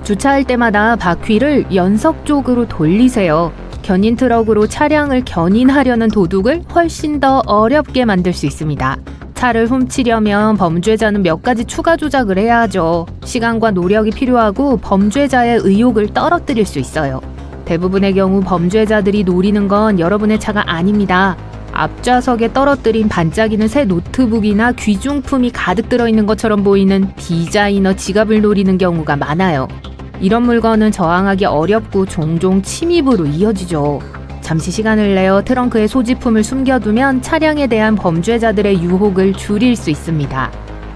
주차할 때마다 바퀴를 연석 쪽으로 돌리세요. 견인 트럭으로 차량을 견인하려는 도둑을 훨씬 더 어렵게 만들 수 있습니다. 차를 훔치려면 범죄자는 몇 가지 추가 조작을 해야 하죠. 시간과 노력이 필요하고 범죄자의 의욕을 떨어뜨릴 수 있어요. 대부분의 경우 범죄자들이 노리는 건 여러분의 차가 아닙니다. 앞좌석에 떨어뜨린 반짝이는 새 노트북이나 귀중품이 가득 들어있는 것처럼 보이는 디자이너 지갑을 노리는 경우가 많아요. 이런 물건은 저항하기 어렵고 종종 침입으로 이어지죠. 잠시 시간을 내어 트렁크에 소지품을 숨겨두면 차량에 대한 범죄자들의 유혹을 줄일 수 있습니다.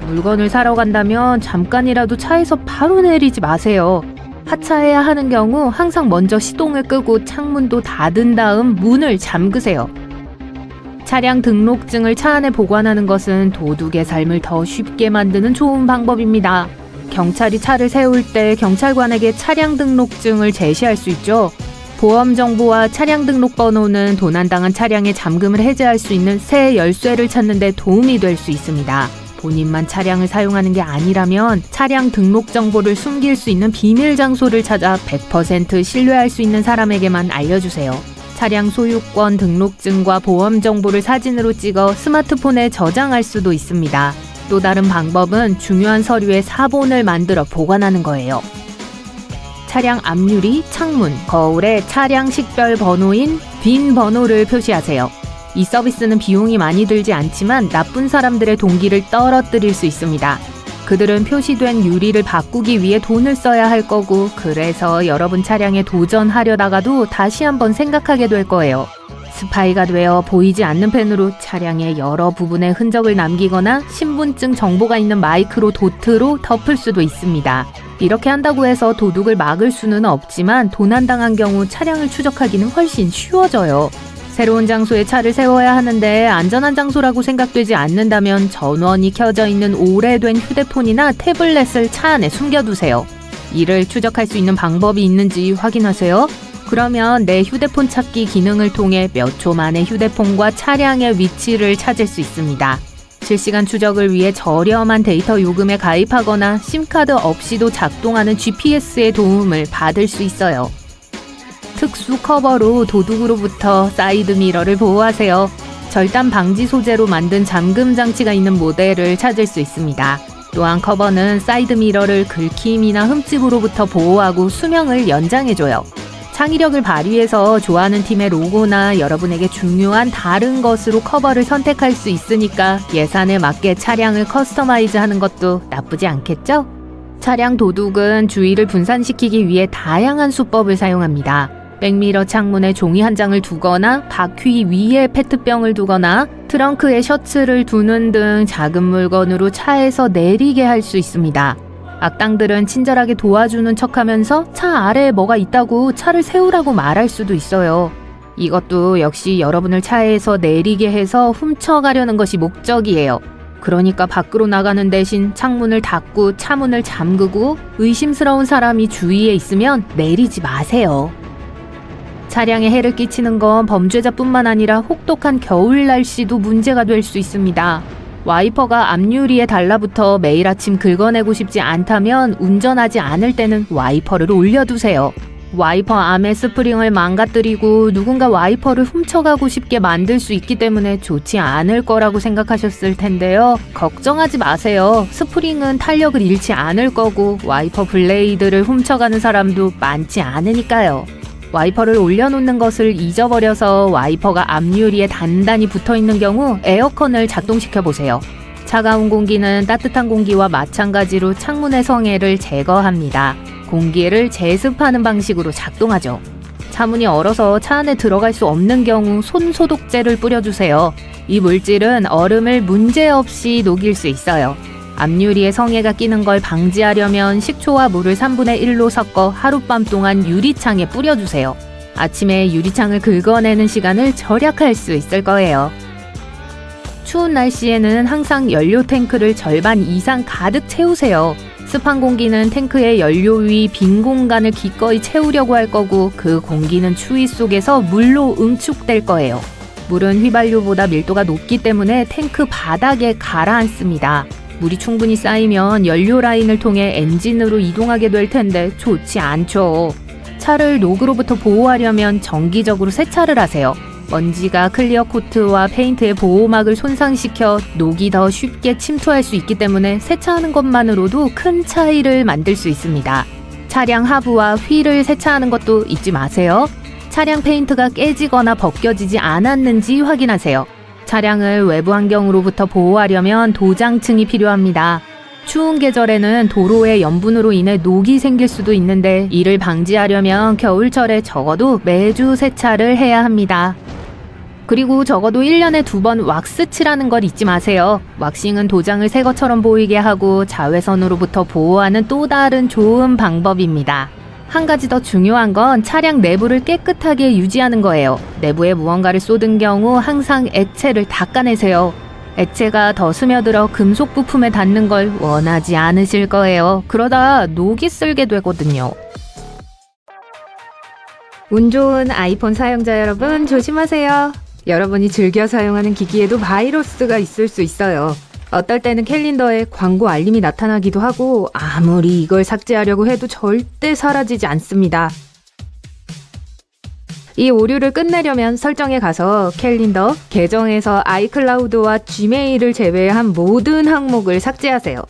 물건을 사러 간다면 잠깐이라도 차에서 바로 내리지 마세요. 하차해야 하는 경우 항상 먼저 시동을 끄고 창문도 닫은 다음 문을 잠그세요. 차량 등록증을 차 안에 보관하는 것은 도둑의 삶을 더 쉽게 만드는 좋은 방법입니다. 경찰이 차를 세울 때 경찰관에게 차량 등록증을 제시할 수 있죠. 보험 정보와 차량 등록 번호는 도난당한 차량의 잠금을 해제할 수 있는 새 열쇠를 찾는 데 도움이 될 수 있습니다. 본인만 차량을 사용하는 게 아니라면 차량 등록 정보를 숨길 수 있는 비밀 장소를 찾아 100% 신뢰할 수 있는 사람에게만 알려주세요. 차량 소유권 등록증과 보험 정보를 사진으로 찍어 스마트폰에 저장할 수도 있습니다. 또 다른 방법은 중요한 서류에 사본을 만들어 보관하는 거예요. 차량 앞유리, 창문, 거울에 차량 식별 번호인 빈 번호를 표시하세요. 이 서비스는 비용이 많이 들지 않지만 나쁜 사람들의 동기를 떨어뜨릴 수 있습니다. 그들은 표시된 유리를 바꾸기 위해 돈을 써야 할 거고, 그래서 여러분 차량에 도전하려다가도 다시 한번 생각하게 될 거예요. 스파이가 되어 보이지 않는 펜으로 차량의 여러 부분에 흔적을 남기거나 신분증 정보가 있는 마이크로 도트로 덮을 수도 있습니다. 이렇게 한다고 해서 도둑을 막을 수는 없지만 도난당한 경우 차량을 추적하기는 훨씬 쉬워져요. 새로운 장소에 차를 세워야 하는데 안전한 장소라고 생각되지 않는다면 전원이 켜져 있는 오래된 휴대폰이나 태블릿을 차 안에 숨겨두세요. 이를 추적할 수 있는 방법이 있는지 확인하세요. 그러면 내 휴대폰 찾기 기능을 통해 몇 초 만에 휴대폰과 차량의 위치를 찾을 수 있습니다. 실시간 추적을 위해 저렴한 데이터 요금에 가입하거나 심카드 없이도 작동하는 GPS의 도움을 받을 수 있어요. 특수 커버로 도둑으로부터 사이드미러를 보호하세요. 절단 방지 소재로 만든 잠금 장치가 있는 모델을 찾을 수 있습니다. 또한 커버는 사이드미러를 긁힘이나 흠집으로부터 보호하고 수명을 연장해줘요. 창의력을 발휘해서 좋아하는 팀의 로고나 여러분에게 중요한 다른 것으로 커버를 선택할 수 있으니까 예산에 맞게 차량을 커스터마이즈하는 것도 나쁘지 않겠죠? 차량 도둑은 주의를 분산시키기 위해 다양한 수법을 사용합니다. 백미러 창문에 종이 한 장을 두거나 바퀴 위에 페트병을 두거나 트렁크에 셔츠를 두는 등 작은 물건으로 차에서 내리게 할 수 있습니다. 악당들은 친절하게 도와주는 척하면서 차 아래에 뭐가 있다고 차를 세우라고 말할 수도 있어요. 이것도 역시 여러분을 차에서 내리게 해서 훔쳐가려는 것이 목적이에요. 그러니까 밖으로 나가는 대신 창문을 닫고 차문을 잠그고 의심스러운 사람이 주위에 있으면 내리지 마세요. 차량에 해를 끼치는 건 범죄자뿐만 아니라 혹독한 겨울 날씨도 문제가 될 수 있습니다. 와이퍼가 앞유리에 달라붙어 매일 아침 긁어내고 싶지 않다면 운전하지 않을 때는 와이퍼를 올려두세요. 와이퍼 암의 스프링을 망가뜨리고 누군가 와이퍼를 훔쳐가고 싶게 만들 수 있기 때문에 좋지 않을 거라고 생각하셨을 텐데요. 걱정하지 마세요. 스프링은 탄력을 잃지 않을 거고 와이퍼 블레이드를 훔쳐가는 사람도 많지 않으니까요. 와이퍼를 올려놓는 것을 잊어버려서 와이퍼가 앞유리에 단단히 붙어있는 경우 에어컨을 작동시켜보세요. 차가운 공기는 따뜻한 공기와 마찬가지로 창문의 성에를 제거합니다. 공기를 제습하는 방식으로 작동하죠. 차문이 얼어서 차 안에 들어갈 수 없는 경우 손소독제를 뿌려주세요. 이 물질은 얼음을 문제없이 녹일 수 있어요. 앞유리에 성에가 끼는 걸 방지하려면 식초와 물을 3분의 1로 섞어 하룻밤 동안 유리창에 뿌려주세요. 아침에 유리창을 긁어내는 시간을 절약할 수 있을 거예요. 추운 날씨에는 항상 연료 탱크를 절반 이상 가득 채우세요. 습한 공기는 탱크의 연료 위 빈 공간을 기꺼이 채우려고 할 거고 그 공기는 추위 속에서 물로 응축될 거예요. 물은 휘발유보다 밀도가 높기 때문에 탱크 바닥에 가라앉습니다. 물이 충분히 쌓이면 연료 라인을 통해 엔진으로 이동하게 될 텐데 좋지 않죠. 차를 녹으로부터 보호하려면 정기적으로 세차를 하세요. 먼지가 클리어 코트와 페인트의 보호막을 손상시켜 녹이 더 쉽게 침투할 수 있기 때문에 세차하는 것만으로도 큰 차이를 만들 수 있습니다. 차량 하부와 휠을 세차하는 것도 잊지 마세요. 차량 페인트가 깨지거나 벗겨지지 않았는지 확인하세요. 차량을 외부 환경으로부터 보호하려면 도장층이 필요합니다. 추운 계절에는 도로의 염분으로 인해 녹이 생길 수도 있는데 이를 방지하려면 겨울철에 적어도 매주 세차를 해야 합니다. 그리고 적어도 1년에 2번 왁스칠하는 걸 잊지 마세요. 왁싱은 도장을 새 것처럼 보이게 하고 자외선으로부터 보호하는 또 다른 좋은 방법입니다. 한 가지 더 중요한 건 차량 내부를 깨끗하게 유지하는 거예요. 내부에 무언가를 쏟은 경우 항상 액체를 닦아내세요. 액체가 더 스며들어 금속 부품에 닿는 걸 원하지 않으실 거예요. 그러다 녹이 쓸게 되거든요. 운 좋은 아이폰 사용자 여러분 조심하세요. 여러분이 즐겨 사용하는 기기에도 바이러스가 있을 수 있어요. 어떨 때는 캘린더에 광고 알림이 나타나기도 하고 아무리 이걸 삭제하려고 해도 절대 사라지지 않습니다. 이 오류를 끝내려면 설정에 가서 캘린더, 계정에서 아이클라우드와 지메일을 제외한 모든 항목을 삭제하세요.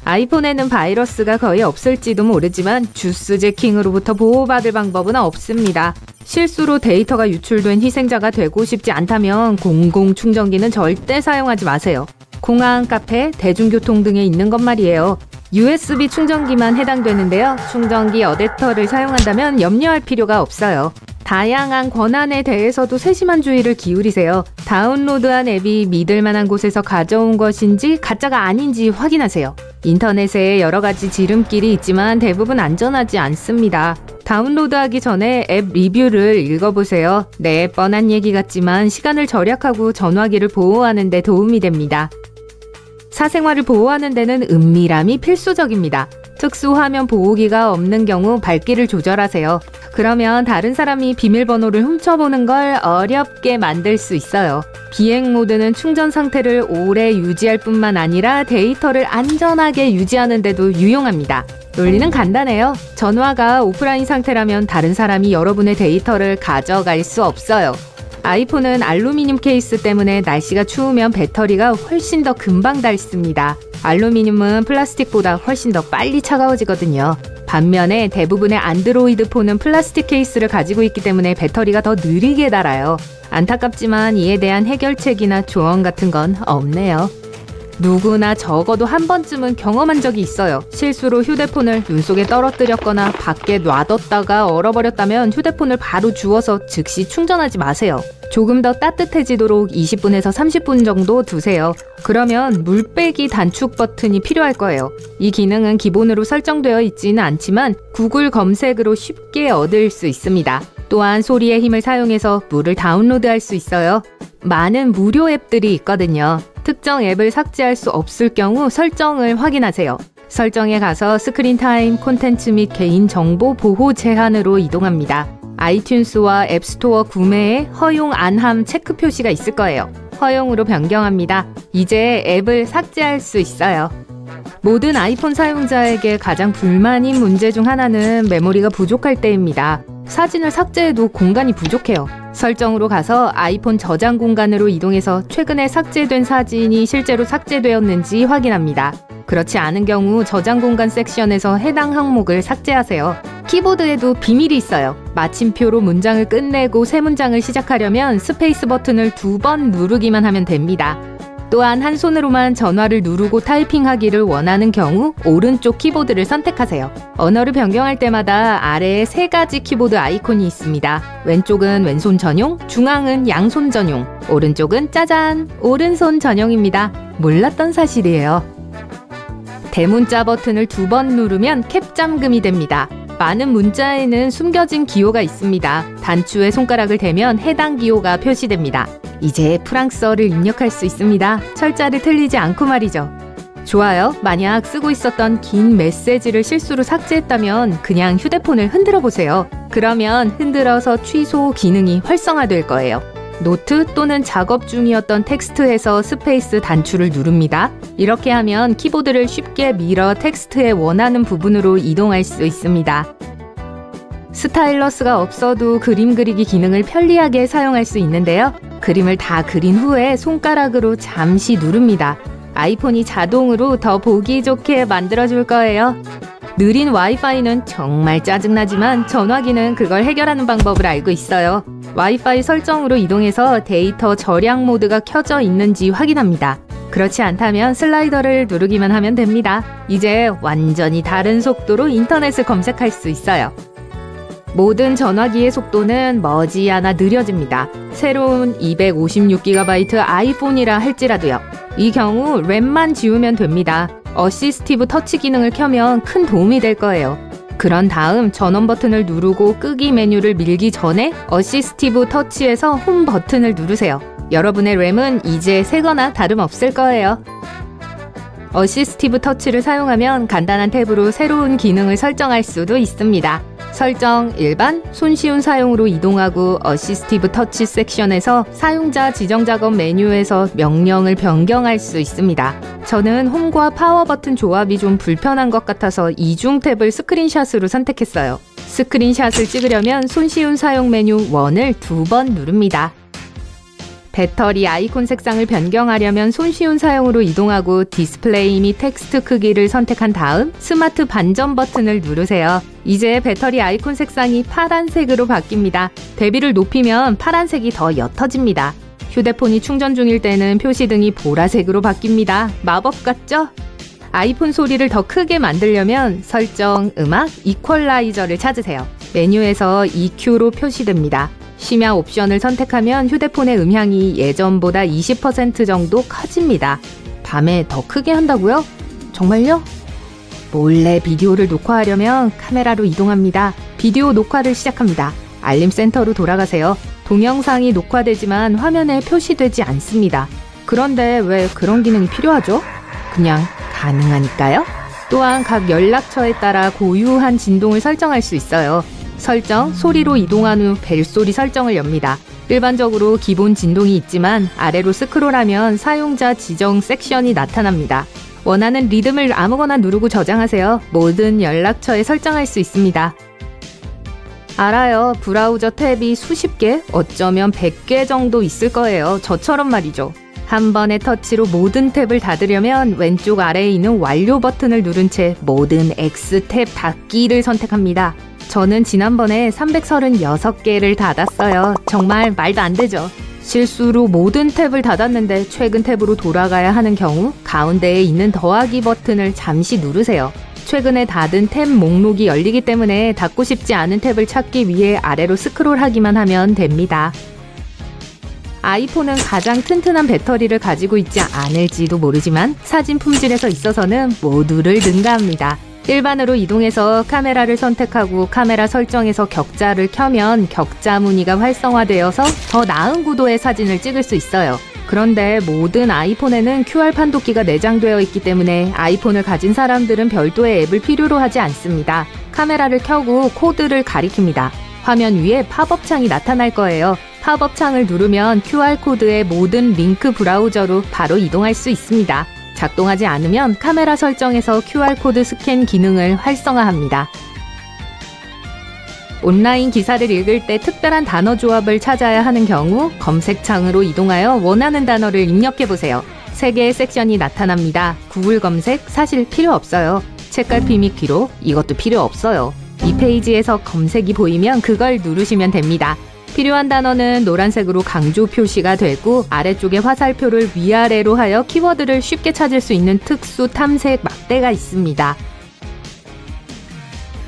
아이폰에는 바이러스가 거의 없을지도 모르지만 주스제킹으로부터 보호받을 방법은 없습니다. 실수로 데이터가 유출된 희생자가 되고 싶지 않다면 공공 충전기는 절대 사용하지 마세요. 공항, 카페, 대중교통 등에 있는 것 말이에요. USB 충전기만 해당되는데요. 충전기 어댑터를 사용한다면 염려할 필요가 없어요. 다양한 권한에 대해서도 세심한 주의를 기울이세요. 다운로드한 앱이 믿을만한 곳에서 가져온 것인지 가짜가 아닌지 확인하세요. 인터넷에 여러 가지 지름길이 있지만 대부분 안전하지 않습니다. 다운로드하기 전에 앱 리뷰를 읽어보세요. 네, 뻔한 얘기 같지만 시간을 절약하고 전화기를 보호하는 데 도움이 됩니다. 사생활을 보호하는 데는 은밀함이 필수적입니다. 특수 화면 보호기가 없는 경우 밝기를 조절하세요. 그러면 다른 사람이 비밀번호를 훔쳐보는 걸 어렵게 만들 수 있어요. 비행 모드는 충전 상태를 오래 유지할 뿐만 아니라 데이터를 안전하게 유지하는 데도 유용합니다. 논리는 간단해요. 전화가 오프라인 상태라면 다른 사람이 여러분의 데이터를 가져갈 수 없어요. 아이폰은 알루미늄 케이스 때문에 날씨가 추우면 배터리가 훨씬 더 금방 닳습니다. 알루미늄은 플라스틱보다 훨씬 더 빨리 차가워지거든요. 반면에 대부분의 안드로이드 폰은 플라스틱 케이스를 가지고 있기 때문에 배터리가 더 느리게 닳아요. 안타깝지만 이에 대한 해결책이나 조언 같은 건 없네요. 누구나 적어도 한 번쯤은 경험한 적이 있어요. 실수로 휴대폰을 눈 속에 떨어뜨렸거나 밖에 놔뒀다가 얼어버렸다면 휴대폰을 바로 주워서 즉시 충전하지 마세요. 조금 더 따뜻해지도록 20분에서 30분 정도 두세요. 그러면 물빼기 단축 버튼이 필요할 거예요. 이 기능은 기본으로 설정되어 있지는 않지만 구글 검색으로 쉽게 얻을 수 있습니다. 또한 소리의 힘을 사용해서 물을 다운로드할 수 있어요. 많은 무료 앱들이 있거든요. 특정 앱을 삭제할 수 없을 경우 설정을 확인하세요. 설정에 가서 스크린 타임, 콘텐츠 및 개인정보 보호 제한으로 이동합니다. 아이튠스와 앱스토어 구매에 허용 안함 체크 표시가 있을 거예요. 허용으로 변경합니다. 이제 앱을 삭제할 수 있어요. 모든 아이폰 사용자에게 가장 불만인 문제 중 하나는 메모리가 부족할 때입니다. 사진을 삭제해도 공간이 부족해요. 설정으로 가서 아이폰 저장 공간으로 이동해서 최근에 삭제된 사진이 실제로 삭제되었는지 확인합니다. 그렇지 않은 경우 저장 공간 섹션에서 해당 항목을 삭제하세요. 키보드에도 비밀이 있어요. 마침표로 문장을 끝내고 새 문장을 시작하려면 스페이스 버튼을 2번 누르기만 하면 됩니다. 또한 한 손으로만 전화를 누르고 타이핑하기를 원하는 경우 오른쪽 키보드를 선택하세요. 언어를 변경할 때마다 아래에 3가지 키보드 아이콘이 있습니다. 왼쪽은 왼손 전용, 중앙은 양손 전용, 오른쪽은 짜잔! 오른손 전용입니다. 몰랐던 사실이에요. 대문자 버튼을 2번 누르면 캡 잠금이 됩니다. 많은 문자에는 숨겨진 기호가 있습니다. 단추에 손가락을 대면 해당 기호가 표시됩니다. 이제 프랑스어를 입력할 수 있습니다. 철자를 틀리지 않고 말이죠. 좋아요. 만약 쓰고 있었던 긴 메시지를 실수로 삭제했다면 그냥 휴대폰을 흔들어 보세요. 그러면 흔들어서 취소 기능이 활성화될 거예요. 노트 또는 작업 중이었던 텍스트에서 스페이스 단추를 누릅니다. 이렇게 하면 키보드를 쉽게 밀어 텍스트의 원하는 부분으로 이동할 수 있습니다. 스타일러스가 없어도 그림 그리기 기능을 편리하게 사용할 수 있는데요. 그림을 다 그린 후에 손가락으로 잠시 누릅니다. 아이폰이 자동으로 더 보기 좋게 만들어줄 거예요. 느린 와이파이는 정말 짜증나지만 전화기는 그걸 해결하는 방법을 알고 있어요. 와이파이 설정으로 이동해서 데이터 절약 모드가 켜져 있는지 확인합니다. 그렇지 않다면 슬라이더를 누르기만 하면 됩니다. 이제 완전히 다른 속도로 인터넷을 검색할 수 있어요. 모든 전화기의 속도는 머지않아 느려집니다. 새로운 256GB 아이폰이라 할지라도요. 이 경우 램만 지우면 됩니다. 어시스티브 터치 기능을 켜면 큰 도움이 될 거예요. 그런 다음 전원 버튼을 누르고 끄기 메뉴를 밀기 전에 어시스티브 터치에서 홈 버튼을 누르세요. 여러분의 램은 이제 새거나 다름없을 거예요. 어시스티브 터치를 사용하면 간단한 탭으로 새로운 기능을 설정할 수도 있습니다. 설정 일반, 손쉬운 사용으로 이동하고 어시스티브 터치 섹션에서 사용자 지정 작업 메뉴에서 명령을 변경할 수 있습니다. 저는 홈과 파워 버튼 조합이 좀 불편한 것 같아서 이중 탭을 스크린샷으로 선택했어요. 스크린샷을 찍으려면 손쉬운 사용 메뉴 1을 2번 누릅니다. 배터리 아이콘 색상을 변경하려면 손쉬운 사용으로 이동하고 디스플레이 및 텍스트 크기를 선택한 다음 스마트 반전 버튼을 누르세요. 이제 배터리 아이콘 색상이 파란색으로 바뀝니다. 대비를 높이면 파란색이 더 옅어집니다. 휴대폰이 충전 중일 때는 표시등이 보라색으로 바뀝니다. 마법 같죠? 아이폰 소리를 더 크게 만들려면 설정, 음악, 이퀄라이저를 찾으세요. 메뉴에서 EQ로 표시됩니다. 심야 옵션을 선택하면 휴대폰의 음향이 예전보다 20% 정도 커집니다. 밤에 더 크게 한다고요? 정말요? 몰래 비디오를 녹화하려면 카메라로 이동합니다. 비디오 녹화를 시작합니다. 알림 센터로 돌아가세요. 동영상이 녹화되지만 화면에 표시되지 않습니다. 그런데 왜 그런 기능이 필요하죠? 그냥 가능하니까요. 또한 각 연락처에 따라 고유한 진동을 설정할 수 있어요. 설정, 소리로 이동한 후 벨소리 설정을 엽니다. 일반적으로 기본 진동이 있지만 아래로 스크롤하면 사용자 지정 섹션이 나타납니다. 원하는 리듬을 아무거나 누르고 저장하세요. 모든 연락처에 설정할 수 있습니다. 알아요. 브라우저 탭이 수십 개, 어쩌면 100개 정도 있을 거예요. 저처럼 말이죠. 한 번의 터치로 모든 탭을 닫으려면 왼쪽 아래에 있는 완료 버튼을 누른 채 모든 X탭 닫기를 선택합니다. 저는 지난번에 336개를 닫았어요. 정말 말도 안 되죠. 실수로 모든 탭을 닫았는데 최근 탭으로 돌아가야 하는 경우 가운데에 있는 더하기 버튼을 잠시 누르세요. 최근에 닫은 탭 목록이 열리기 때문에 닫고 싶지 않은 탭을 찾기 위해 아래로 스크롤하기만 하면 됩니다. 아이폰은 가장 튼튼한 배터리를 가지고 있지 않을지도 모르지만 사진 품질에서 있어서는 모두를 능가합니다. 일반으로 이동해서 카메라를 선택하고 카메라 설정에서 격자를 켜면 격자 무늬가 활성화되어서 더 나은 구도의 사진을 찍을 수 있어요. 그런데 모든 아이폰에는 QR 판독기가 내장되어 있기 때문에 아이폰을 가진 사람들은 별도의 앱을 필요로 하지 않습니다. 카메라를 켜고 코드를 가리킵니다. 화면 위에 팝업 창이 나타날 거예요. 팝업 창을 누르면 QR코드의 모든 링크 브라우저로 바로 이동할 수 있습니다. 작동하지 않으면 카메라 설정에서 QR코드 스캔 기능을 활성화합니다. 온라인 기사를 읽을 때 특별한 단어 조합을 찾아야 하는 경우 검색창으로 이동하여 원하는 단어를 입력해보세요. 3개의 섹션이 나타납니다. 구글 검색 사실 필요 없어요. 책갈피 및 기록 이것도 필요 없어요. 이 페이지에서 검색이 보이면 그걸 누르시면 됩니다. 필요한 단어는 노란색으로 강조 표시가 되고 아래쪽에 화살표를 위아래로 하여 키워드를 쉽게 찾을 수 있는 특수 탐색 막대가 있습니다.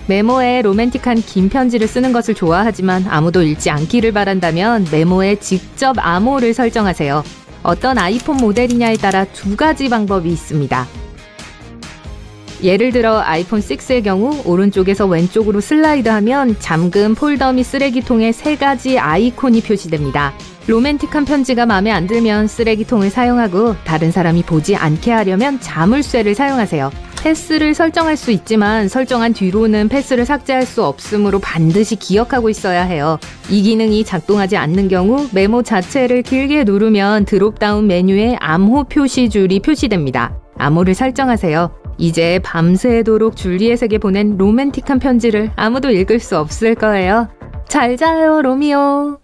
메모에 로맨틱한 긴 편지를 쓰는 것을 좋아하지만 아무도 읽지 않기를 바란다면 메모에 직접 암호를 설정하세요. 어떤 아이폰 모델이냐에 따라 2가지 방법이 있습니다. 예를 들어 아이폰 6의 경우 오른쪽에서 왼쪽으로 슬라이드하면 잠금, 폴더 및 쓰레기통에 3가지 아이콘이 표시됩니다. 로맨틱한 편지가 마음에 안 들면 쓰레기통을 사용하고 다른 사람이 보지 않게 하려면 자물쇠를 사용하세요. 패스를 설정할 수 있지만 설정한 뒤로는 패스를 삭제할 수 없으므로 반드시 기억하고 있어야 해요. 이 기능이 작동하지 않는 경우 메모 자체를 길게 누르면 드롭다운 메뉴에 암호 표시줄이 표시됩니다. 암호를 설정하세요. 이제 밤새도록 줄리엣에게 보낸 로맨틱한 편지를 아무도 읽을 수 없을 거예요. 잘 자요, 로미오.